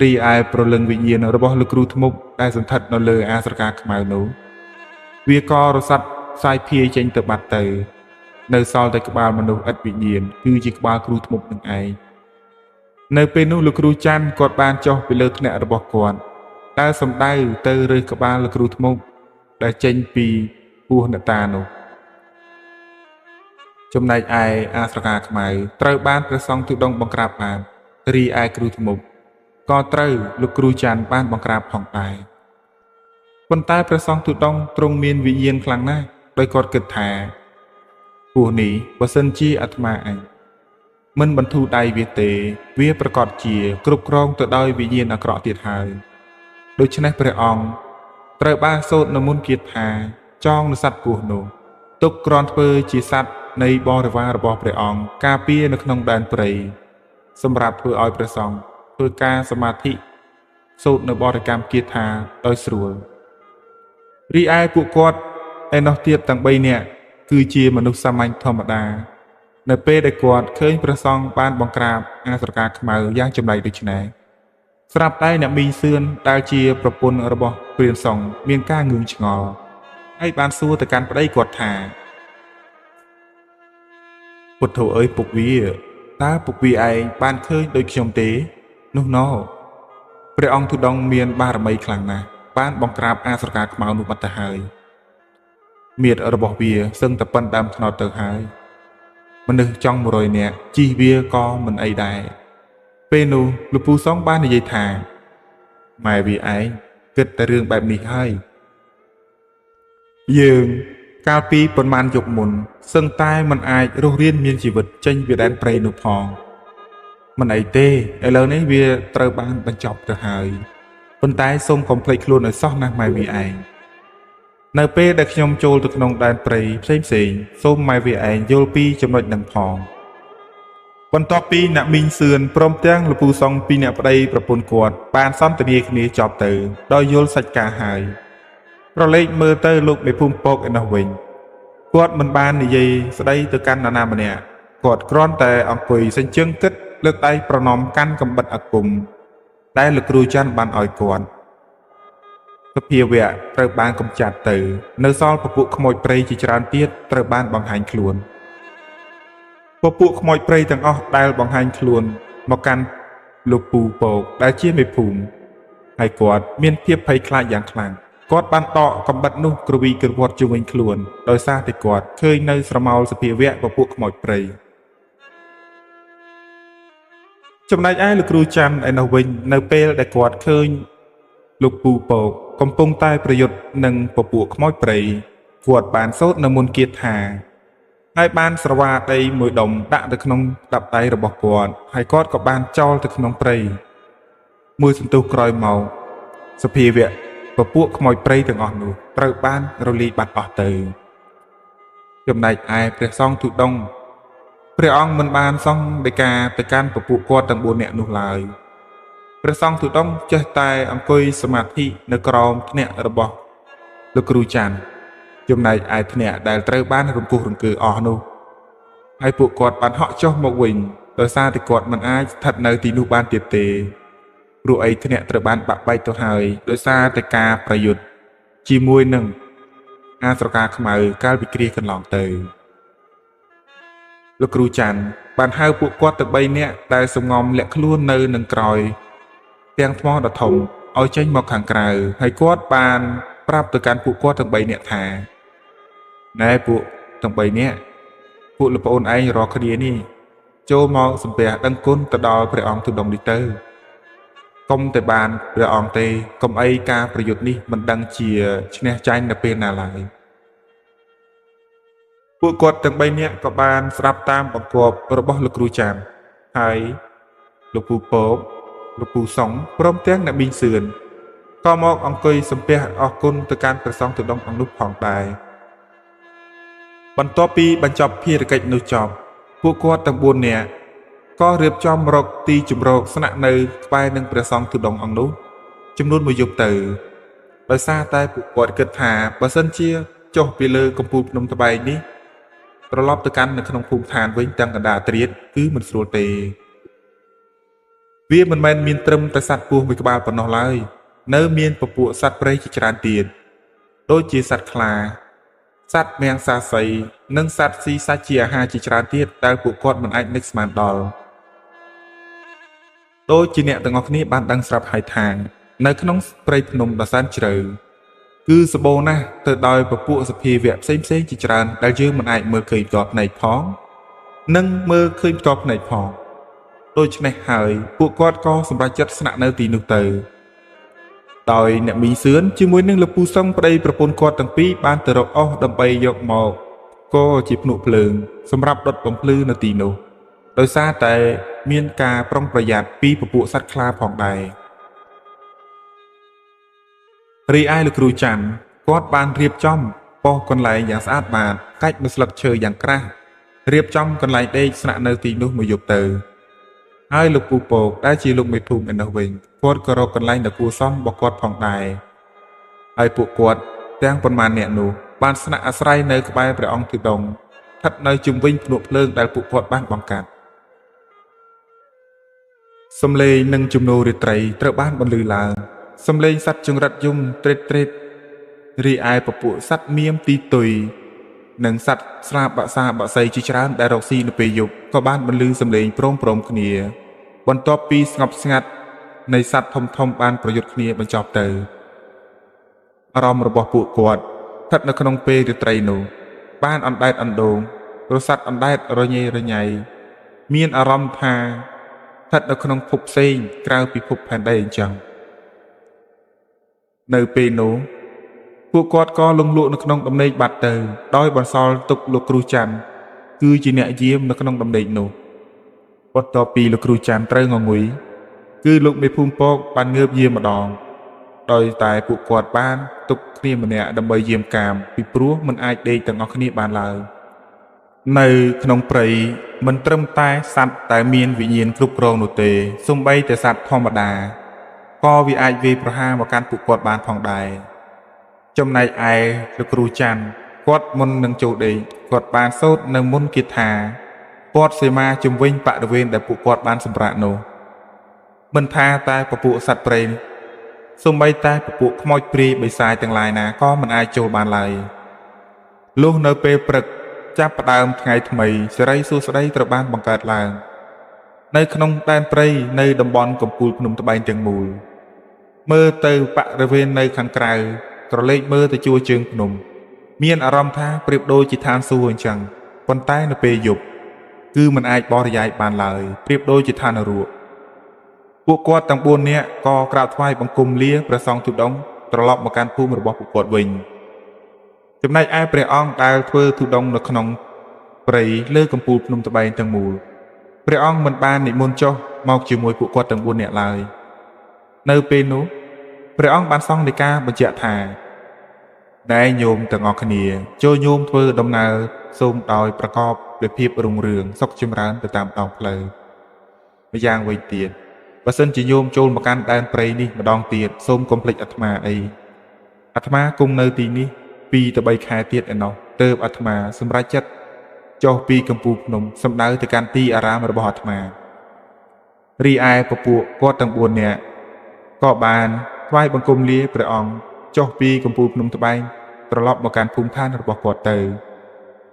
រីឯប្រលឹងវិញ្ញាណរបស់លោកគ្រូធ្មប់ដែលសន្ធិដ្ឋនៅលើអាស្រកាខ្មៅនោះវាក៏រសាត់ផ្សាយភាយចេញទៅបាត់ទៅនៅសល់តែក្បាលមនុស្សឥតវិញ្ញាណគឺជាក្បាលគ្រូធ្មប់នឹងឯងនៅពេលនោះលោកគ្រូច័ន្ទគាត់បានចុះពីលើថ្នាក់របស់គាត់ដែលសំដៅទៅរើសក្បាលលោកគ្រូធ្មប់ដែលចេញពីពោះអ្នកតានោះចំណែកឯអាស្រកាខ្មៅត្រូវបានព្រះសង្ឃទុដងค์បង្ក្រាបបានរីឯគ្រូធ្មប់ក៏ត្រូវលោកគ្រូច័ន្ទបានបង្ក្រាបផងដែរប៉ុន្តែព្រះសង្ឃទុដងค์ទ្រង់មានវិញ្ញាណខ្លាំងណាស់ដោយគាត់គិតថាពោះនេះបើសិនជាអាត្មាអញមិនបន្ធូរដៃវាទេវាប្រកាសជាគ្រប់គ្រងទៅដោយវិញ្ញាណអាក្រក់ទៀតហើយដូច្នេះព្រះអង្គត្រូវបានសូត្រនៅមុនគាថាចងនៅសត្វពស់នោះទុកគ្រាន់ធ្វើជាសត្វនៃបរិវាររបស់ព្រះអង្គការពារនៅក្នុងដែនព្រៃសម្រាប់ធ្វើឲ្យព្រះសង្ឃធ្វើការសមាធិសូត្រនៅបរិកម្មគាថាដោយស្រួលរីឯពួកគាត់ឯណោះទៀតទាំង3នាក់គឺជាមនុស្សសាមញ្ញធម្មតានៅពេលដែលគាត់ឃើញព្រះសង្ឃបានបង្ក្រាបអាស្រកាខ្មៅយ៉ាងចម្លែកដូចនេះស្រាប់តែអ្នកមីងសឿនដែលជាប្រពន្ធរបស់ព្រានសង្ឃមានការងឿងឆ្ងល់ហើយបានសួរទៅកាន់ប្តីគាត់ថាពុទ្ធអើយពុកវាតើពុកវាឯងបានឃើញដូចខ្ញុំទេនោះណោព្រះអង្គទុដងค์មានបារមីខ្លាំងណាស់បានបង្ក្រាបអាស្រកាខ្មៅនោះបាត់ទៅហើយមៀតរបស់វាសឹងតែប៉ុនដើមថ្នោតទៅហើយមនុស្សចង់100នាក់ជិះវាក៏មិនអីដែរពេលនោះលោកពូសង្ឃបាននិយាយថាម៉ែវាឯងគិតតែរឿងបែបនេះហើយយើងកាលពីប៉ុន្មានយប់មុនសឹងតែមិនអាចរស់រានមានជីវិតចេញពីដែនព្រៃនោះផងមិនអីទេឥឡូវនេះវាត្រូវបានបញ្ចប់ទៅហើយប៉ុន្តែសូមកុំភ្លេចខ្លួនឲ្យសោះណាស់ម៉ែវាឯងនៅពេលដែលខ្ញុំចូលទៅក្នុងដែនព្រៃផ្សេងសូមម៉ែវាឯងយល់ពីចំណុចនឹងផងបន្ទាប់ពីអ្នកមីងសឿនព្រមទាំងលោកពូសង្ឃពីរអ្នកប្តីប្រពន្ធគាត់បានសន្ទនាគ្នាចប់ទៅដោយយល់សាច់ការហើយប្រឡេកមើលទៅលោកមេភូមិពកឯនោះវិញគាត់មិនបាននិយាយស្ដីទៅកាន់នរណាម្នាក់គាត់គ្រាន់តែអង្គុយសេញជើងគិតលើកដៃប្រណម្យកាន់កំបិតអាគមដែលលោកគ្រូច័ន្ទបានឲ្យគាត់សភាវៈត្រូវបានកំចាត់ទៅនៅសល់ពពួកខ្មោចព្រៃជាច្រើនទៀតត្រូវបានបង្ហាញខ្លួនពពួកខ្មោចព្រៃទាំងអស់ដែលបង្ហាញខ្លួនមកកាន់លោកពូពកដែលជាមេភូមិហើយគាត់មានភាពភ័យខ្លាចយ៉ាងខ្លាំងគាត់បានដកកំបិតនោះក្រវីក្រវាត់ជុំវិញខ្លួនដោយសារតែគាត់ឃើញនៅស្រមោលសភាវៈពពួកខ្មោចព្រៃចំណែកឯលោកគ្រូច័ន្ទឯនោះវិញនៅពេលដែលគាត់ឃើញលោកពូពកកំពុងតែប្រយុទ្ធនឹងពពួកខ្មោចព្រៃគាត់បានសូត្រនៅមុនគាថាហើយបានស្រវាដីមួយដុំដាក់ទៅក្នុងដាប់ដៃរបស់គាត់ហើយគាត់ក៏បានចោលទៅក្នុងព្រៃមួយសន្ទុះក្រោយមកសភាវៈពពួកខ្មោចព្រៃទាំងអស់នោះត្រូវបានរលាយបាត់អស់ទៅចំណែកឯព្រះសង្ឃទុដងค์ព្រះអង្គមិនបានសង្ឃដីកាទៅកាន់ពពួកគាត់ទាំង4នាក់នោះឡើយព្រះសង្ឃទុដងค์ចេះតែអង្គុយសមាធិនៅក្រោមថ្នាក់របស់លោកគ្រូច័ន្ទចំណែកឯថ្នាក់ដែលត្រូវបានរង្គោះរង្គើអស់នោះហើយពួកគាត់បានហក់ចុះមកវិញដោយសារតែគាត់មិនអាចស្ថិតនៅទីនោះបានទៀតទេ ព្រោះអីធ្នាក់ត្រូវបានបាក់បែកទៅហើយដោយសារតែការប្រយុទ្ធជាមួយនឹងអាស្រកាខ្មៅកាលពីគ្រាកន្លងទៅលោកគ្រូច័ន្ទបានហៅពួកគាត់ទាំង3នាក់ដែលសំងំលាក់ខ្លួននៅនឹងក្រោយទាំងថ្មដ៏ធំឲ្យចេញមកខាងក្រៅហើយគាត់បានប្រាប់ទៅកាន់ពួកគាត់ទាំង3នាក់ថាណែពួកទាំង3នាក់ពួកលោកប្អូនឯងរកគ្នានេះចូលមកសំពះដឹងគុណទៅដល់ព្រះអង្គទុដងនេះទៅកុំតែបានព្រះអង្គទេកុំអីការប្រយុទ្ធនេះមិនដឹងជាឈ្នះចាញ់នៅពេលណាឡើយពួកគាត់ទាំង3នាក់ក៏បានស្ដាប់តាមបង្គាប់របស់លោកគ្រូចាមហើយលោកពូពកលោកពូសុងព្រមទាំងអ្នកប៊ីងសឿនក៏មកអង្គុយសំពះអរគុណទៅកាន់ព្រះសង្ឃទុដងអង្គនោះផងដែរបន្ទាប់ពីបញ្ចប់ភារកិច្ចនោះចប់ពួកគាត់ទាំង4នាក់ក៏រៀបចំរកទីជម្រកស្នាក់នៅក្បែរនឹងព្រះសង្ឃទុដងអង្គនោះចំនួន1យប់ទៅដោយសារតែពួកគាត់គិតថាបើសិនជាចុះពីលើកំពូលភ្នំត្បែងនេះត្រឡប់ទៅកាន់នៅក្នុងភូមិឋានវិញទាំងកណ្ដាលត្រៀតគឺមិនស្រួលទេវាមិនមែនមានត្រឹមតែសត្វពស់មួយក្បាលប៉ុណ្ណោះឡើយនៅមានពពួកសត្វព្រៃជាច្រើនទៀតដូចជាសត្វខ្លាសត្វមៀងសាសីនិងសត្វស៊ីសាច់ជាអាហារជាច្រើនទៀតដែលពួកគាត់មិនអាចនឹកស្មានដល់ដូចជាអ្នកទាំងអស់គ្នាបានដឹងស្រាប់ហើយថានៅក្នុងព្រៃភ្នំដ៏សែនជ្រៅគឺសម្បូរណាស់ទៅដោយពពួកសភាវៈផ្សេងៗជាច្រើនដែលយើងមិនអាចមើលឃើញផ្ទាល់ភ្នែកផងនិងមើលឃើញផ្ទាល់ភ្នែកផងដូច្នេះហើយពួកគាត់ក៏សម្រេចចិត្តស្នាក់នៅទីនោះទៅដោយអ្នកមីសឿនជាមួយនឹងលោកពូសុងប្តីប្រពន្ធគាត់ទាំងពីរបានទៅរកអស់ដើម្បីយកមកក៏ជាភ្នក់ភ្លើងសម្រាប់ដុតបំភ្លឺនៅទីនោះដោយសារតែមានការប្រុងប្រយ័ត្នពីពពួកសត្វខ្លាផងដែររីឯលោកគ្រូច័ន្ទគាត់បានរៀបចំប៉ុស្តិ៍កន្លែងយ៉ាងស្អាតបាតកាច់មួយស្លឹកឈើយ៉ាងក្រាស់រៀបចំកន្លែងដេកស្នាក់នៅទីនោះមួយយប់ទៅហើយលោកពូពកដែលជាលោកមេភូមិឯនោះវិញគាត់ក៏រកកន្លែងដ៏គួរសមរបស់គាត់ផងដែរហើយពួកគាត់ទាំងប៉ុន្មានអ្នកនោះបានស្នាក់អាស្រ័យនៅក្បែរព្រះអង្គទុដងស្ថិតនៅជុំវិញភ្នក់ភ្លើងដែលពួកគាត់បានបង្កាត់សំឡេងនិងជំនោររាត្រីត្រូវបានបន្លឺឡើងសំឡេងសត្វចង្រិតយំត្រេតត្រេតរីឯពពួកសត្វមៀមទីទុយនិងសត្វស្លាបបាក់សាបាក់សីជាច្រើនដែលរកស៊ីនៅពេលយប់ក៏បានបន្លឺសំឡេងព្រមគ្នាបន្ទាប់ពីស្ងប់ស្ងាត់នៃសត្វធំបានប្រយុទ្ធគ្នាបញ្ចប់ទៅអារម្មណ៍របស់ពួកគាត់ស្ថិតនៅក្នុងពេលរាត្រីនោះបានអណ្ដែតអណ្ដូងរស័ព្ទអណ្ដែតរញ៉េរញ៉ៃមានអារម្មណ៍ថាស្ថិតនៅក្នុងភពផ្សេងក្រៅពីភពផែនដីអញ្ចឹងនៅពេលនោះពួកគាត់ក៏លងលក់នៅក្នុងដំណេកបាត់ទៅដោយបន្សល់ទុកលោកគ្រូច័ន្ទគឺជាអ្នកយាមនៅក្នុងដំណេកនោះបន្ទាប់ពីលោកគ្រូច័ន្ទត្រូវងងុយគឺលោកមេភូមិពកបានងើបយាមម្ដងដោយតែពួកគាត់បានទុកគ្នាម្នាក់ដើម្បីយាមកាមពីព្រោះមិនអាចដេកទាំងអស់គ្នាបានឡើយនៅក្នុងព្រៃមិនត្រឹមតែសត្វតែមានវិញ្ញាណគ្រប់គ្រងនោះទេសូម្បីតែសត្វធម្មតាក៏វាអាចវាយប្រហារមកកាន់ពួកគាត់បានផងដែរចំណែកឯលោកគ្រូច័ន្ទគាត់មុននឹងចូលដេកគាត់បានសូត្រនៅមុនគាថាពាត់សីមាជំវិញបរិវេណដែលពួកគាត់បានសម្រាកនោះមិនថាតែពពួកសត្វព្រៃសូម្បីតែពពួកខ្មោចព្រាយបិសាចទាំងឡាយណាក៏មិនអាចចូលបានឡើយលុះនៅពេលព្រឹកចាប់ផ្ដើមថ្ងៃថ្មីសេរីសួស្តីត្រូវបានបង្កើតឡើងនៅក្នុងដែនព្រៃនៅតំបន់កំពូលភ្នំត្បែងទាំងមូលមើលទៅបរិវេណនៅខាងក្រៅក្រឡេកមើលទៅជួរជើងភ្នំមានអារម្មណ៍ថាប្រៀបដូចជាឋានសួគ៌អញ្ចឹងប៉ុន្តែនៅពេលយប់គឺមិនអាចបរិយាយបានឡើយប្រៀបដូចជាឋាននរកពួកគាត់ទាំង4នាក់ក៏ក្រាបថ្វាយបង្គំលាព្រះសង្ឃទុដងត្រឡប់មកកាន់ភូមិរបស់ពួកគាត់វិញចំណែកឯព្រះអង្គដែលធ្វើទុដងនៅក្នុងព្រៃលើកំពូលភ្នំត្បែងទាំងមូលព្រះអង្គមិនបាននិមន្តចុះមកជាមួយពួកគាត់ទាំង4នាក់ឡើយនៅពេលនោះព្រះអង្គបានសង្ឃដីកាបញ្ជាក់ថាដែលញោមទាំងអស់គ្នាចូលញោមធ្វើដំណើរសូមដោយប្រកបដោយភាពរុងរឿងសុខចម្រើនទៅតាមដងផ្លូវម្យ៉ាងវិញទៀតបើសិនជាញោមចូលមកកាន់ដែនព្រៃនេះម្ដងទៀតសូមកុំភ្លេចអាត្មាអីអាត្មាគង់នៅទីនេះ2 ទៅ 3 ខែទៀតឯណោះទើបអាត្មាសម្រេចចិត្តចុះពីកំពូលភ្នំសម្ដៅទៅកាន់ទីអារាមរបស់អាត្មារីឯពពួកគាត់ទាំង4នាក់ ក៏បានថ្វាយបង្គំលាព្រះអង្គចុះពីកំពូលភ្នំត្បែងត្រឡប់មកកាន់ភូមិឋានរបស់គាត់ទៅ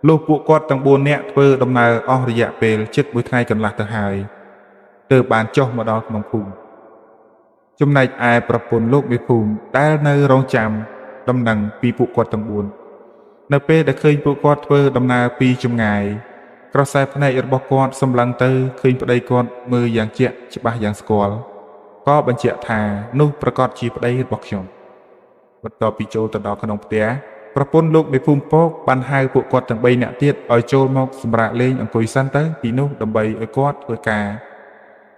លុះពួកគាត់ទាំង4នាក់ធ្វើដំណើរអស់រយៈពេលជិត1ថ្ងៃកន្លះទៅហើយទើបបានចុះមកដល់ក្នុងភូមិចំណែកឯប្រពន្ធលោកមេភូមិដែលនៅរងចាំដំណឹងពីពួកគាត់ទាំង4នៅពេលដែលឃើញពួកគាត់ធ្វើដំណើរពីចម្ងាយក្រសែភ្នែករបស់គាត់សម្លឹងទៅឃើញប្តីគាត់មើលយ៉ាងជាក់ច្បាស់យ៉ាងស្គាល់ក៏បញ្ជាក់ថានោះប្រកាសជាប្តីរបស់ខ្ញុំបន្ទាប់ពីចូលទៅដល់ក្នុងផ្ទះប្រពន្ធលោកមេភូមិពកបានហៅពួកគាត់ទាំង3នាក់ទៀតឲ្យចូលមកសម្រាកលេងអង្គុយសិនទៅទីនោះដើម្បីឲ្យគាត់ធ្វើការ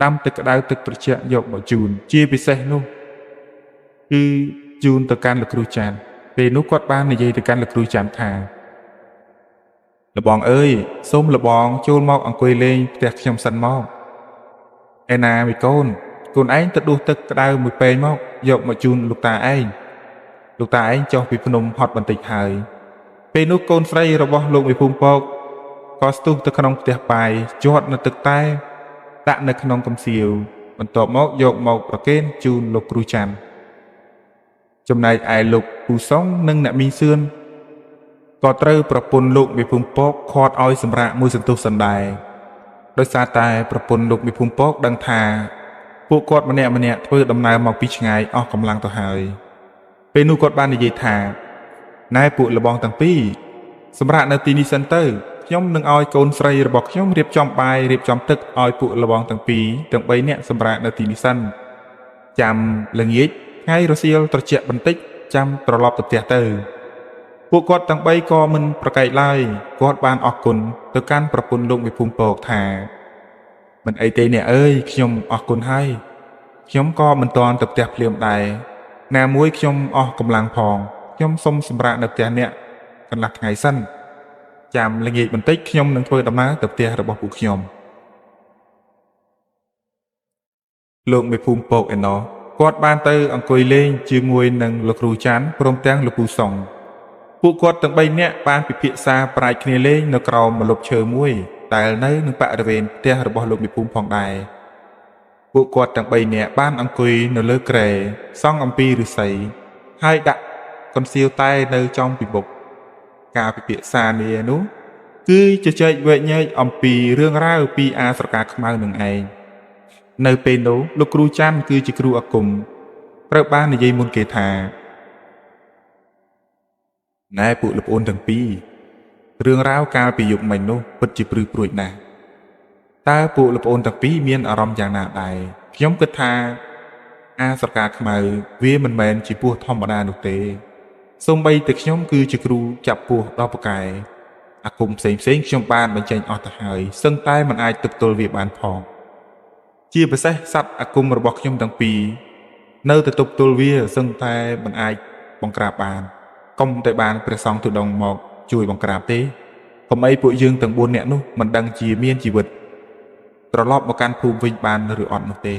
ដាំទឹកក្តៅទឹកត្រជាក់យកមកជូនជាពិសេសនោះគឺជូនទៅកាន់លោកគ្រូចាន់ពេលនោះគាត់បាននិយាយទៅកាន់លោកគ្រូចាន់ថាលបងអើយសូមលបងចូលមកអង្គុយលេងផ្ទះខ្ញុំសិនមកឯណាមីកូនឯងទៅដួសទឹកក្តៅមួយពែងមកយកមកជូនលោកតាឯងចុះពីភ្នំហត់បន្តិចហើយពេលនោះកូនស្រីរបស់លោកមេភូមិពកក៏ស្ទុះទៅក្នុងផ្ទះបាយជាត់នៅទឹកតែដាក់នៅក្នុងកំសៀវបន្ទាប់មកយកមកប្រគេនជូនលោកគ្រូចាន់ចំណែកឯលោកពូសុងនិងអ្នកមីសឿនក៏ត្រូវប្រពន្ធលោកមេភូមិពកខាត់ឲ្យសម្រាកមួយសន្ទុះសណ្ដែដោយសារតែប្រពន្ធលោកមេភូមិពកដឹងថាពួកគាត់ម្នាក់ធ្វើដំណើរមកពីឆ្ងាយអស់កម្លាំងទៅហើយពេលនោះគាត់បាននិយាយថាណែពួកលបងទាំងពីរសម្រាប់នៅទីនេះសិនទៅខ្ញុំនឹងឲ្យកូនស្រីរបស់ខ្ញុំរៀបចំបាយរៀបចំទឹកឲ្យពួកលបងទាំងពីរទាំង3នាក់សម្រាប់នៅទីនេះសិនចាំល្ងាចថ្ងៃរសៀលត្រជាក់បន្តិចចាំត្រឡប់ទៅផ្ទះទៅពួកគាត់ទាំង3ក៏មិនប្រកែកឡើយគាត់បានអរគុណទៅកាន់ប្រពន្ធលោកមេភូមិពកថាមិនអីទេអ្នកអើយខ្ញុំអរគុណហើយខ្ញុំក៏មិនទាន់ទៅផ្ទះភ្លាមដែរណាមួយខ្ញុំអស់កម្លាំងផងខ្ញុំសុំសម្រាប់នៅផ្ទះអ្នកកន្លះថ្ងៃសិនចាំល្ងាចបន្តិចខ្ញុំនឹងធ្វើដំណើរទៅផ្ទះរបស់ពួកខ្ញុំលោកមេភូមិពកឯណោះគាត់បានទៅអង្គុយលេងជាមួយនឹងលោកគ្រូចាន់ព្រមទាំងលោកពូសុងពួកគាត់ទាំង3នាក់បានពិភាក្សាប្រាជ្ញគ្នាលេងនៅក្រោមម្លប់ឈើមួយដែលនៅនឹងបរិវេណផ្ទះរបស់លោកមេភូមិផងដែរពួកគាត់ទាំង3នាក់បានអង្គុយនៅលើគ្រែសង់អំពីឫស្សីហើយដាក់កន្សៀវតែនៅចំពីមុខការពិភាក្សានេះនោះគឺជជែកវែកញែកអំពីរឿងរ៉ាវពីអាស្រកាខ្មៅនឹងឯងនៅពេលនោះលោកគ្រូចាន់គឺជាគ្រូអាគមត្រូវបាននិយាយមុនគេថាណែពួកលោកប្អូនទាំងពីររឿងរ៉ាវកាលពីយុគមិញនោះពិតជាព្រឺព្រួយណាស់តើពួកលោកប្អូនទាំងពីរមានអារម្មណ៍យ៉ាងណាដែរខ្ញុំគិតថាអាស្រកាខ្មៅវាមិនមែនជាពស់ធម្មតានោះទេសូម្បីតែខ្ញុំគឺជាគ្រូចាប់ពស់ដល់ពូកែអាគមផ្សេងខ្ញុំបានបញ្ចេញអស់ទៅហើយសឹងតែមិនអាចទប់ទល់វាបានផងជាពិសេសសត្វអាគមរបស់ខ្ញុំទាំងពីរនៅតែទប់ទល់វាសឹងតែមិនអាចបង្ក្រាបបានកុំតែបានព្រះសង្ឃទុដងមកជួយបង្ក្រាបទេកុំអីពួកយើងទាំង4នាក់នោះមិនដឹងជាមានជីវិតត្រឡប់មកកាន់ភូមិវិញបានឬអត់នោះទេ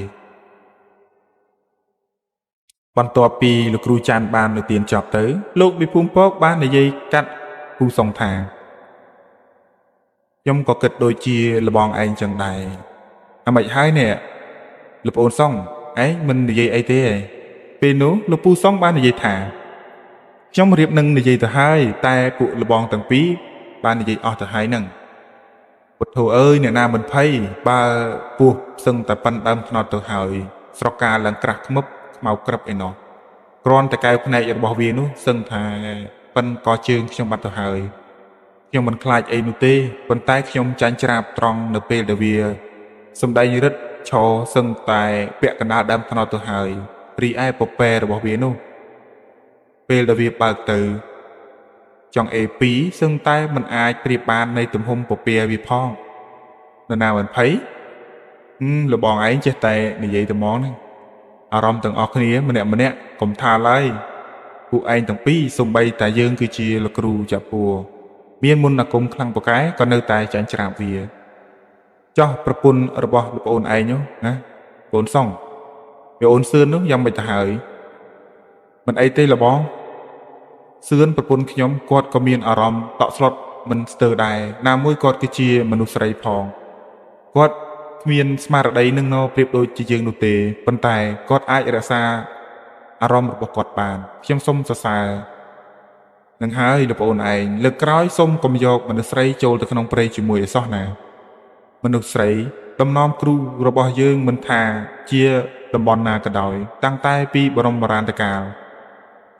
បន្ទាប់ពីលោកគ្រូចាន់បាននិទានចប់ទៅលោកមេភូមិពកបាននិយាយកាត់ពូសុងថាខ្ញុំក៏គិតដូចជាលបងឯងចឹងដែរអាម៉េចហើយនេះលោកប្អូនសុងឯងមិននិយាយអីទេពេលនោះលោកពូសុងបាននិយាយថាខ្ញុំរៀបនឹងនិយាយទៅហើយតែពួកលបងទាំងពីរបាននិយាយអស់ទៅហើយនឹងពុទ្ធោអើយអ្នកណាមិនភ័យបើពោះសឹងតែប៉ិនដើមថ្នត់ទៅហើយស្រកាឡើងក្រាស់ខ្មឹបខ្មៅក្រឹបឯណោះគ្រាន់តែកែវភ្នែករបស់វានោះសឹងថាប៉ិនកជើងខ្ញុំបាត់ទៅហើយខ្ញុំមិនខ្លាចអីនោះទេប៉ុន្តែខ្ញុំចាញ់ច្រាបត្រង់នៅពេលដែលវាសម្ដែងរិទ្ធឈរសឹងតែពាក់កណ្ដាលដើមថ្នត់ទៅហើយរីឯពពែរបស់វានោះពេលដែលវាបើកទៅចង់ A2 សឹងតែមិនអាចប្រៀបបាននៃទំហំពពែវាផងនរណាមិនភ័យលបងឯងចេះតែនិយាយតែហ្មងហ្នឹងអារម្មណ៍ទាំងអស់គ្នាម្នាក់កុំថាឡើយពួកឯងទាំងពីរសំបីតែយើងគឺជាលោកគ្រូចាប់ពួរមានមុនអាគមខ្លាំងពូកែក៏នៅតែចាញ់ច្រាបវាចោះប្រពន្ធរបស់លោកប្អូនឯងនោះណាប្អូនសុងវាអូនសឿននោះយ៉ាងម៉េចទៅហើយមិនអីទេលបងសឿនប្រពន្ធខ្ញុំគាត់ក៏មានអារម្មណ៍តក់ស្លុតមិនស្ទើរដែរណាមួយគាត់គឺជាមនុស្សស្រីផងគាត់ គ្មានស្មារតីនឹងណប្រៀបដូចជាយើងនោះទេប៉ុន្តែគាត់អាចរក្សាអារម្មណ៍របស់គាត់បានខ្ញុំសូមសរសើរនឹងហើយលោកប្អូនឯងលើកក្រោយសូមកុំយកមនុស្សស្រីចូលទៅក្នុងព្រៃជាមួយឯសោះណាមនុស្សស្រីដំណំគ្រូរបស់យើងមិនថាជាតំបន់ណាក៏ដោយតាំងតែពីបរមបុរាណកាល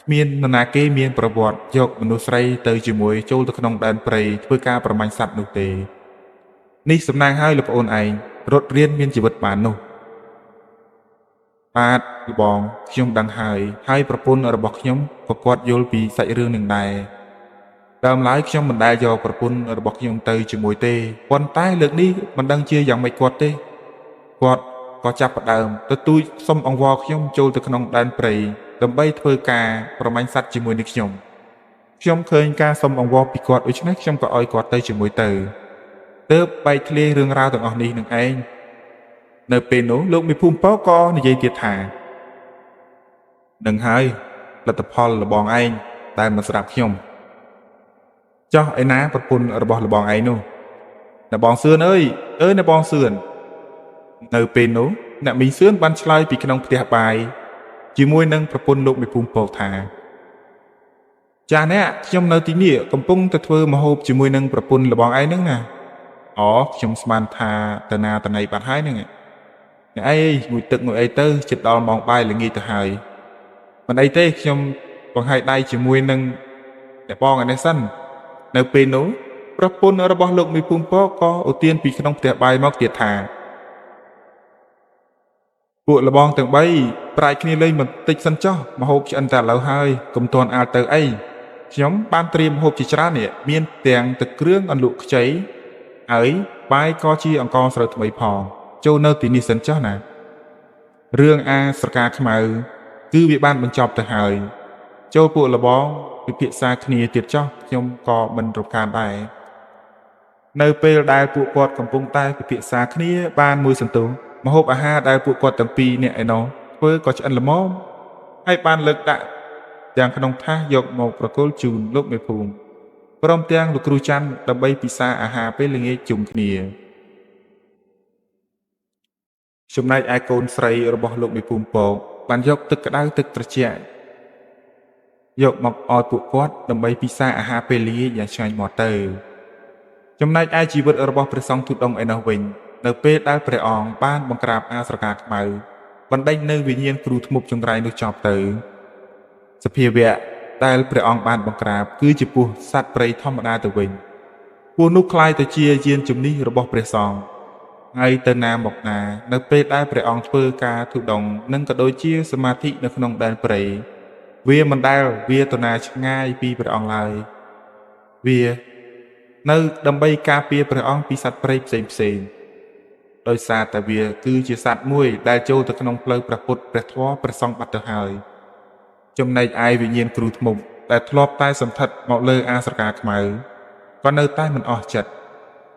គ្មាននរណាគេមានប្រវត្តិយកមនុស្សស្រីទៅជាមួយចូលទៅក្នុងដែនព្រៃធ្វើការប្រមាញ់សត្វនោះទេនេះសំណាងហើយលោកប្អូនឯងរត់រៀនមានជីវិតបាននោះបាទលបងខ្ញុំដឹងហើយប្រពន្ធរបស់ខ្ញុំក៏គាត់យល់ពីសាច់រឿងនឹងដែរដើមឡើយខ្ញុំមិនដែលយកប្រពន្ធរបស់ខ្ញុំទៅជាមួយទេប៉ុន្តែលើកនេះមិនដឹងជាយ៉ាងម៉េចគាត់ទេគាត់ក៏ចាប់ផ្ដើមទទូចសុំអង្វរខ្ញុំចូលទៅក្នុងដែនព្រៃដើម្បីធ្វើការប្រមាញ់សត្វជាមួយនឹងខ្ញុំឃើញការសុំអង្វរពីគាត់ដូច្នេះខ្ញុំក៏ឲ្យគាត់ទៅជាមួយទៅទើបបែកធ្លាយរឿងរ៉ាវទាំងអស់នេះនឹងឯងនៅពេលនោះលោកមេភូមិប៉ោក៏និយាយទៀតថានឹងហើយលទ្ធផលលបងឯងដែលមិនស្ដាប់ខ្ញុំចោះឯណាប្រពន្ធរបស់លបងឯងនោះអ្នកបងសឿនអើយអ្នកបងសឿននៅពេលនោះអ្នកមីសឿនបានឆ្លើយពីក្នុងផ្ទះបាយជាមួយនឹងប្រពន្ធលោកមេភូមិប៉ោថាចាស់អ្នកខ្ញុំនៅទីនេះកំពុងតែធ្វើម្ហូបជាមួយនឹងប្រពន្ធលបងឯងហ្នឹងណាអូខ្ញុំស្មានថាតាណាតណៃបាត់ហើយហ្នឹងអ្នកអីងូតទឹកងូតអីទៅជិតដល់ម៉ោងបាយល្ងាចទៅហើយមិនអីទេខ្ញុំបង្ហាយដៃជាមួយនឹងអ្នកបងឯនេះសិននៅពេលនោះប្រពន្ធរបស់លោកមេភូមិប៉ោក៏ឧទានពីក្នុងផ្ទះបាយមកទៀតថាពួកលបងទាំង3ប្រាជ្ញគ្នាលេងបន្តិចសិនចុះម្ហូបឆ្អិនតែឥឡូវហើយកុំទាន់អាលទៅអីខ្ញុំបានត្រៀមម្ហូបជាច្រើននេះមានទាំងទឹកគ្រឿងអន្លក់ខ្ចីហើយបាយក៏ជាអង្ករស្រូវថ្មីផងចូលនៅទីនេះសិនចុះណារឿងអាស្រកាខ្មៅគឺវាបានបញ្ចប់ទៅហើយចូលពួកលបងពិភាក្សាគ្នាទៀតចុះខ្ញុំក៏មិនរំខានដែរនៅពេលដែលពួកគាត់កំពុងតែពិភាក្សាគ្នាបានមួយសន្ទុះម្ហូបអាហារដែលពួកគាត់ទាំងពីរនាក់ឯណោះធ្វើក៏ឆ្អិនល្មមហើយបានលើកដាក់យ៉ាងក្នុងថាសយកមកប្រគល់ជូនលោកមេភូមិព្រមទាំងលោកគ្រូច័ន្ទដើម្បីពិសាអាហារពេលល្ងាចជុំគ្នាចំណែកឯកូនស្រីរបស់លោកមេភូមិប៉ោកបានយកទឹកក្តៅទឹកត្រជាក់យកមកឲ្យពួកគាត់ដើម្បីពិសាអាហារពេលល្ងាចយ៉ាងឆ្ងាញ់មាត់ទៅចំណែកឯជីវិតរបស់ព្រះសង្ឃទូតអង្គឯនោះវិញនៅពេលដែលព្រះអង្គបានបង្ក្រាបអាស្រកាខ្មៅបណ្ដេញនៅវិញ្ញាណគ្រូធ្មប់ចង្រៃនោះចប់ទៅសភាវៈដែលព្រះអង្គបានបង្ក្រាបគឺជាពស់សត្វព្រៃធម្មតាទៅវិញពស់នោះคล้ายទៅជាយានជំនិះរបស់ព្រះសង្ឃហើយទៅណាមកណានៅពេលដែលព្រះអង្គធ្វើការទុដងនិងក៏ដូចជាសមាធិនៅក្នុងដែនព្រៃវាមិនដែលវាទៅណាឆ្ងាយពីព្រះអង្គឡើយវានៅដើម្បីការពារព្រះអង្គពីសត្វព្រៃផ្សេងដោយសារតែវាគឺជាសត្វមួយដែលចូលទៅក្នុងផ្លូវព្រះពុទ្ធព្រះធម៌ព្រះសង្ឃបាត់ទៅហើយចំណែកឯវិញ្ញាណគ្រូធ្មប់ដែលធ្លាប់តែសន្ធិដ្ឋមកលើអាស្រកាខ្មៅក៏នៅតែមិនអស់ចិត្ត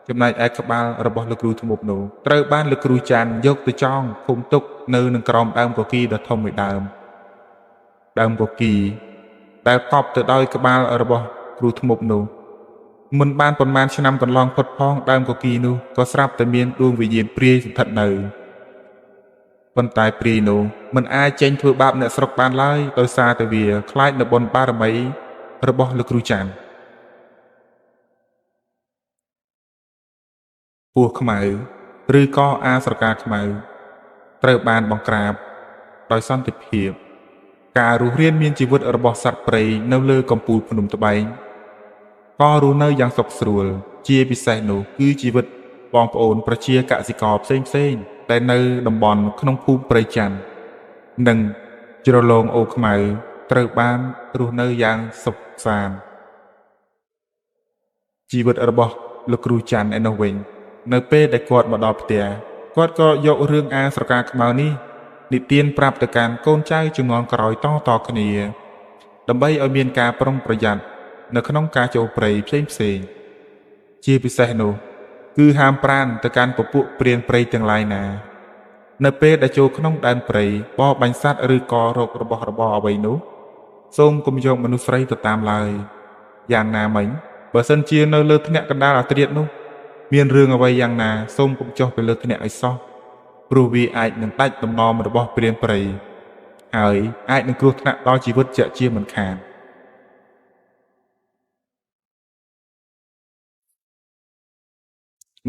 ចំណែកឯក្បាលរបស់លោកគ្រូធ្មប់នោះត្រូវបានលោកគ្រូច័ន្ទយកទៅចងឃុំទុកនៅនឹងក្រោមដើមកគីដ៏ធំមួយដើមកគីដែលកប់ទៅដោយក្បាលរបស់គ្រូធ្មប់នោះមិនបានប៉ុន្មានឆ្នាំកន្លងផុតផងដើមកគីនោះក៏ស្រាប់តែមានដួងវិញ្ញាណព្រាយសន្ធិដ្ឋនៅប៉ុន្តែព្រាយនោះមិនអាចចេញធ្វើបាបអ្នកស្រុកបានឡើយដោយសារតែវាខ្លាចនៅបុណ្យបារមីរបស់លោកគ្រូច័ន្ទពស់ខ្មៅឬក៏អាស្រកាខ្មៅត្រូវបានបង្ក្រាបដោយសន្តិភាពការរស់រានមានជីវិតរបស់សត្វព្រៃនៅលើកំពូលភ្នំត្បែងក៏រស់នៅយ៉ាងសុខស្រួលជាពិសេសនោះគឺជីវិតបងប្អូនប្រជាកសិករផ្សេងដែលនៅតំបន់ក្នុងភូមិព្រៃច័ន្ទនិងជ្រលងអូខ្មៅត្រូវបានរស់នៅយ៉ាងសុខសាន្តជីវិតរបស់លោកគ្រូច័ន្ទឯនោះវិញនៅពេលដែលគាត់មកដល់ផ្ទះគាត់ក៏យករឿងអាស្រកាខ្មៅនេះនិទានប្រាប់ទៅកាន់កូនចៅជំនាន់ក្រោយតគ្នាដើម្បីឲ្យមានការប្រុងប្រយ័ត្ននៅក្នុងការចូលព្រៃផ្សេងជាពិសេសនោះគឺហាមប្រាមទៅកាន់ពពួកព្រានព្រៃទាំងឡាយណានៅពេលដែលចូលក្នុងដែនព្រៃបរបាញ់សត្វឬក៏រករបស់របរអ្វីនោះសូមកុំយកមនុស្សស្រីទៅតាមឡើយយ៉ាងណាមិញបើសិនជានៅលើថ្នាក់កណ្ដាលអាត្រៀតនោះ មានរឿងអ្វីយ៉ាងណាសូមកុំចុះទៅលើធ្នាក់ឲ្យសោះព្រោះវាអាចនឹងដាច់ដំណមរបស់ព្រានព្រៃហើយអាចនឹងគ្រោះថ្នាក់ដល់ជីវិតជាក់ជាមិនខាន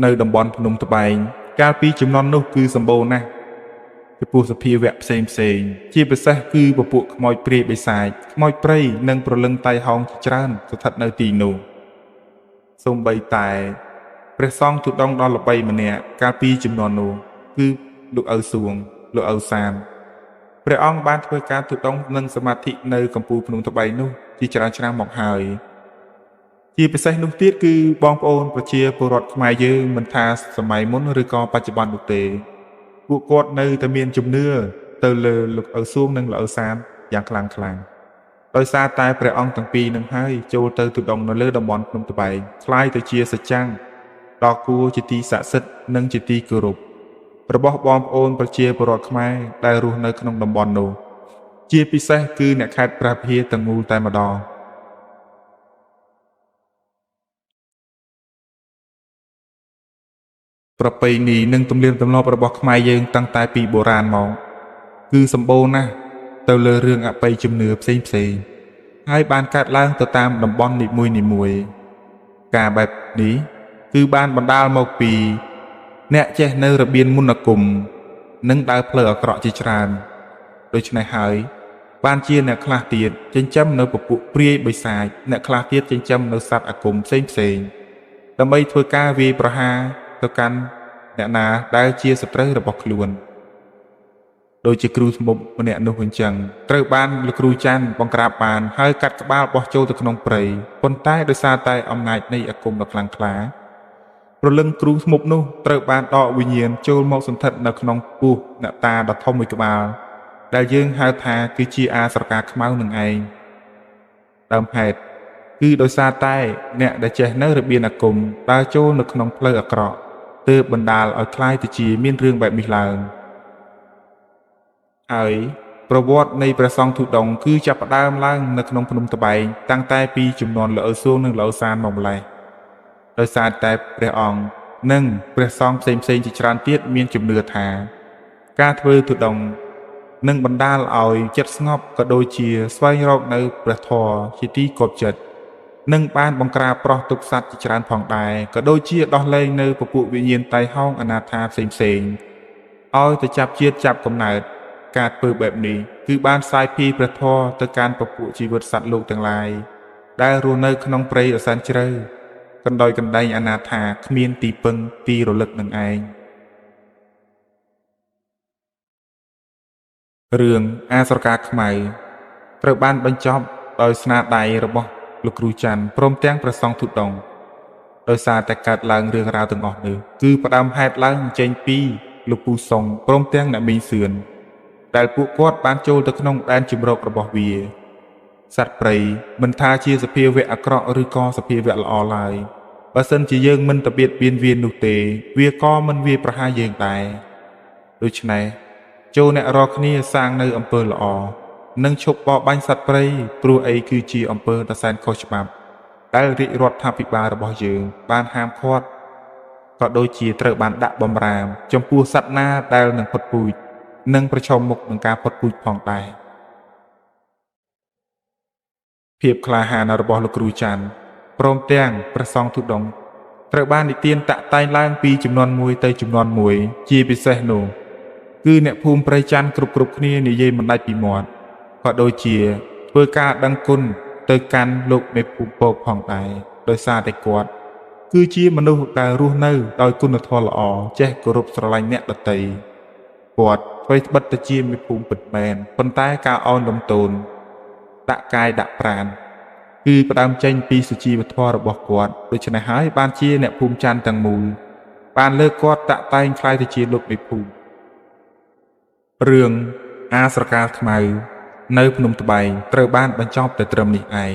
នៅតំបន់ភ្នំត្បែងកាលពីជំនាន់នោះគឺសម្បូរណាស់ចំពោះសភាវៈផ្សេងជាពិសេសគឺពពួកខ្មោចព្រាយបិសាចខ្មោចព្រៃនិងប្រលឹងតៃហោងជាច្រើនស្ថិតនៅទីនោះសូម្បីតែព្រះសង្ឃទុដងដ៏ល្បីម្នាក់កាលពីជំនាន់នោះគឺលោកឪសួងលោកឪសានព្រះអង្គបានធ្វើការទុដងនិងសមាធិនៅកំពូលភ្នំត្បែងនោះជាច្រើនឆ្នាំមកហើយជាពិសេសនោះទៀតគឺបងប្អូនប្រជាពលរដ្ឋខ្មែរយើងមិនថាសម័យមុនឬក៏បច្ចុប្បន្ននោះទេពួកគាត់នៅតែមានជំនឿទៅលើលោកឪសួងនិងលោកឪសានយ៉ាងខ្លាំងដោយសារតែព្រះអង្គទាំងពីរនឹងហើយចូលទៅទុដងនៅលើតំបន់ភ្នំត្បែងคล้ายទៅជាសច្ចាំងដ៏គួរជាទីស័ក្តិសិទ្ធិនិងជាទីគោរពរបស់បងប្អូនប្រជាពលរដ្ឋខ្មែរដែលរស់នៅក្នុងតំបន់នោះជាពិសេសគឺអ្នកខេត្តព្រះវិហារទាំងមូលតែម្ដងប្រពៃណីនិងទំនៀមទម្លាប់របស់ខ្មែរយើងតាំងតែពីបុរាណមកគឺសម្បូរណាស់ទៅលើរឿងអបិយជំនឿផ្សេងហើយបានកើតឡើងទៅតាមតំបន់នីមួយការបែបនេះគឺបានបណ្ដាលមកពីអ្នកចេះនៅរបៀនមន្តអាគមនិងដើរផ្លូវអាក្រក់ជាច្រើនដូច្នេះហើយបានជាអ្នកខ្លះទៀតចិញ្ចឹមនៅពពួកព្រាយបិសាចអ្នកខ្លះទៀតចិញ្ចឹមនៅសត្វអាគមផ្សេងដើម្បីធ្វើការវាយប្រហារទៅកាន់អ្នកណាដែលជាសត្រូវរបស់ខ្លួនដោយជាគ្រូស្មុំម្នាក់នោះអញ្ចឹងត្រូវបានលោកគ្រូច័ន្ទបង្ក្រាបបានហើយកាត់ក្បាលបោះចូលទៅក្នុងព្រៃប៉ុន្តែដោយសារតែអំណាចនៃអាគមដ៏ខ្លាំងក្លាព្រលឹងគ្រូស្មុំនោះត្រូវបានដកវិញ្ញាណចូលមកសន្ធិដ្ឋនៅក្នុងពោះអ្នកតាដ៏ធំមួយក្បាលដែលយើងហៅថាគឺជាអាស្រកាខ្មៅនឹងឯងដើមហេតុគឺដោយសារតែអ្នកដែលចេះនៅរបៀនអាគមដើរចូលនៅក្នុងផ្លូវអាក្រក់ទើបបណ្ដាលឲ្យคล้ายទៅជាមានរឿងបែបនេះឡើងហើយប្រវត្តិនៃព្រះសង្ឃទុដងค์គឺចាប់ផ្ដើមឡើងនៅក្នុងភ្នំត្បែងតាំងតែពីជំនាន់លោកឪសួងនិងលោកឪសានមកម្ល៉េះដោយសារតែព្រះអង្គនិងព្រះសង្ឃផ្សេងជាច្រើនទៀតមានជំនឿថាការធ្វើទុដងค์នឹងបណ្ដាលឲ្យចិត្តស្ងប់ក៏ដូចជាស្វែងរកនៅព្រះធម៌ជាទីគប់ចិត្តនិងបានបង្ក្រាបប្រោះទុក្ខសត្វជាច្រើនផងដែរក៏ដូចជាដោះលែងនៅពពួកវិញ្ញាណតៃហោងអនាថាផ្សេងឲ្យទៅចាប់ជាតិចាប់កំណើតការធ្វើបែបនេះគឺបានសាយភីព្រះធម៌ទៅកាន់ពពួកជីវិតសត្វលោកទាំងឡាយដែលរស់នៅក្នុងព្រៃដ៏សែនជ្រៅកណ្ដោយកណ្ដែងអនាថាគ្មានទីពឹងទីរលឹកនឹងឯងរឿងអាស្រកាខ្មៅត្រូវបានបញ្ចប់ដោយស្នាដៃរបស់លោកគ្រូច័ន្ទព្រមទាំងព្រះសង្ឃទុដងค์ដោយសារតែកើតឡើងរឿងរ៉ាវទាំងអស់នេះគឺផ្ដើមហេតុឡើងចេញពីលោកពូសុងព្រមទាំងអ្នកមីងសឿនដែលពួកគាត់បានចូលទៅក្នុងដែនជម្រករបស់វាសត្វព្រៃមិនថាជាសភាវៈអាក្រក់ឬក៏សភាវៈល្អឡើយបើសិនជាយើងមិនទៅបៀតបៀនវានោះទេវាក៏មិនវាប្រហារយើងដែរដូច្នេះចូលអ្នករាល់គ្នាសាងនៅអំពើល្អនិងឈប់បរបាញ់សត្វព្រៃព្រោះអីគឺជាអំពើដ៏សែនខុសច្បាប់ដែលរាជរដ្ឋាភិបាលរបស់យើងបានហាមឃាត់ក៏ដូចជាត្រូវបានដាក់បំរាមចំពោះសត្វណាដែលនឹងផុតពូជនិងប្រឈមមុខនឹងការផុតពូជផងដែរភាពក្លាហានរបស់លោកគ្រូច័ន្ទព្រមទាំងព្រះសង្ឃទុដងค์ត្រូវបាននិទានតាក់តែងឡើងពីជំនាន់មួយទៅជំនាន់មួយជាពិសេសនោះគឺអ្នកភូមិព្រៃច័ន្ទគ្រប់គ្នានិយាយមិនដាច់ពីមាត់ក៏ដូចជាធ្វើការដឹងគុណទៅកាន់លោកមេភូមិពកផងដែរដោយសារតែគាត់គឺជាមនុស្សដែលរស់នៅដោយគុណធម៌ល្អចេះគោរពស្រឡាញ់អ្នកដទៃគាត់ធ្វើត្បិតទៅជាមេភូមិពិតមែនប៉ុន្តែការអោនលំទោនដាក់កាយដាក់ប្រាណគឺផ្ដើមចេញពីសុជីវធម៌របស់គាត់ដូច្នេះហើយបានជាអ្នកភូមិច័ន្ទទាំងមូលបានលើកគាត់តាក់តែងខ្លាយទៅជាលោកមេភូមិរឿងអាស្រកាខ្មៅនៅភ្នំត្បែងត្រូវបានបញ្ចប់តែត្រឹមនេះឯង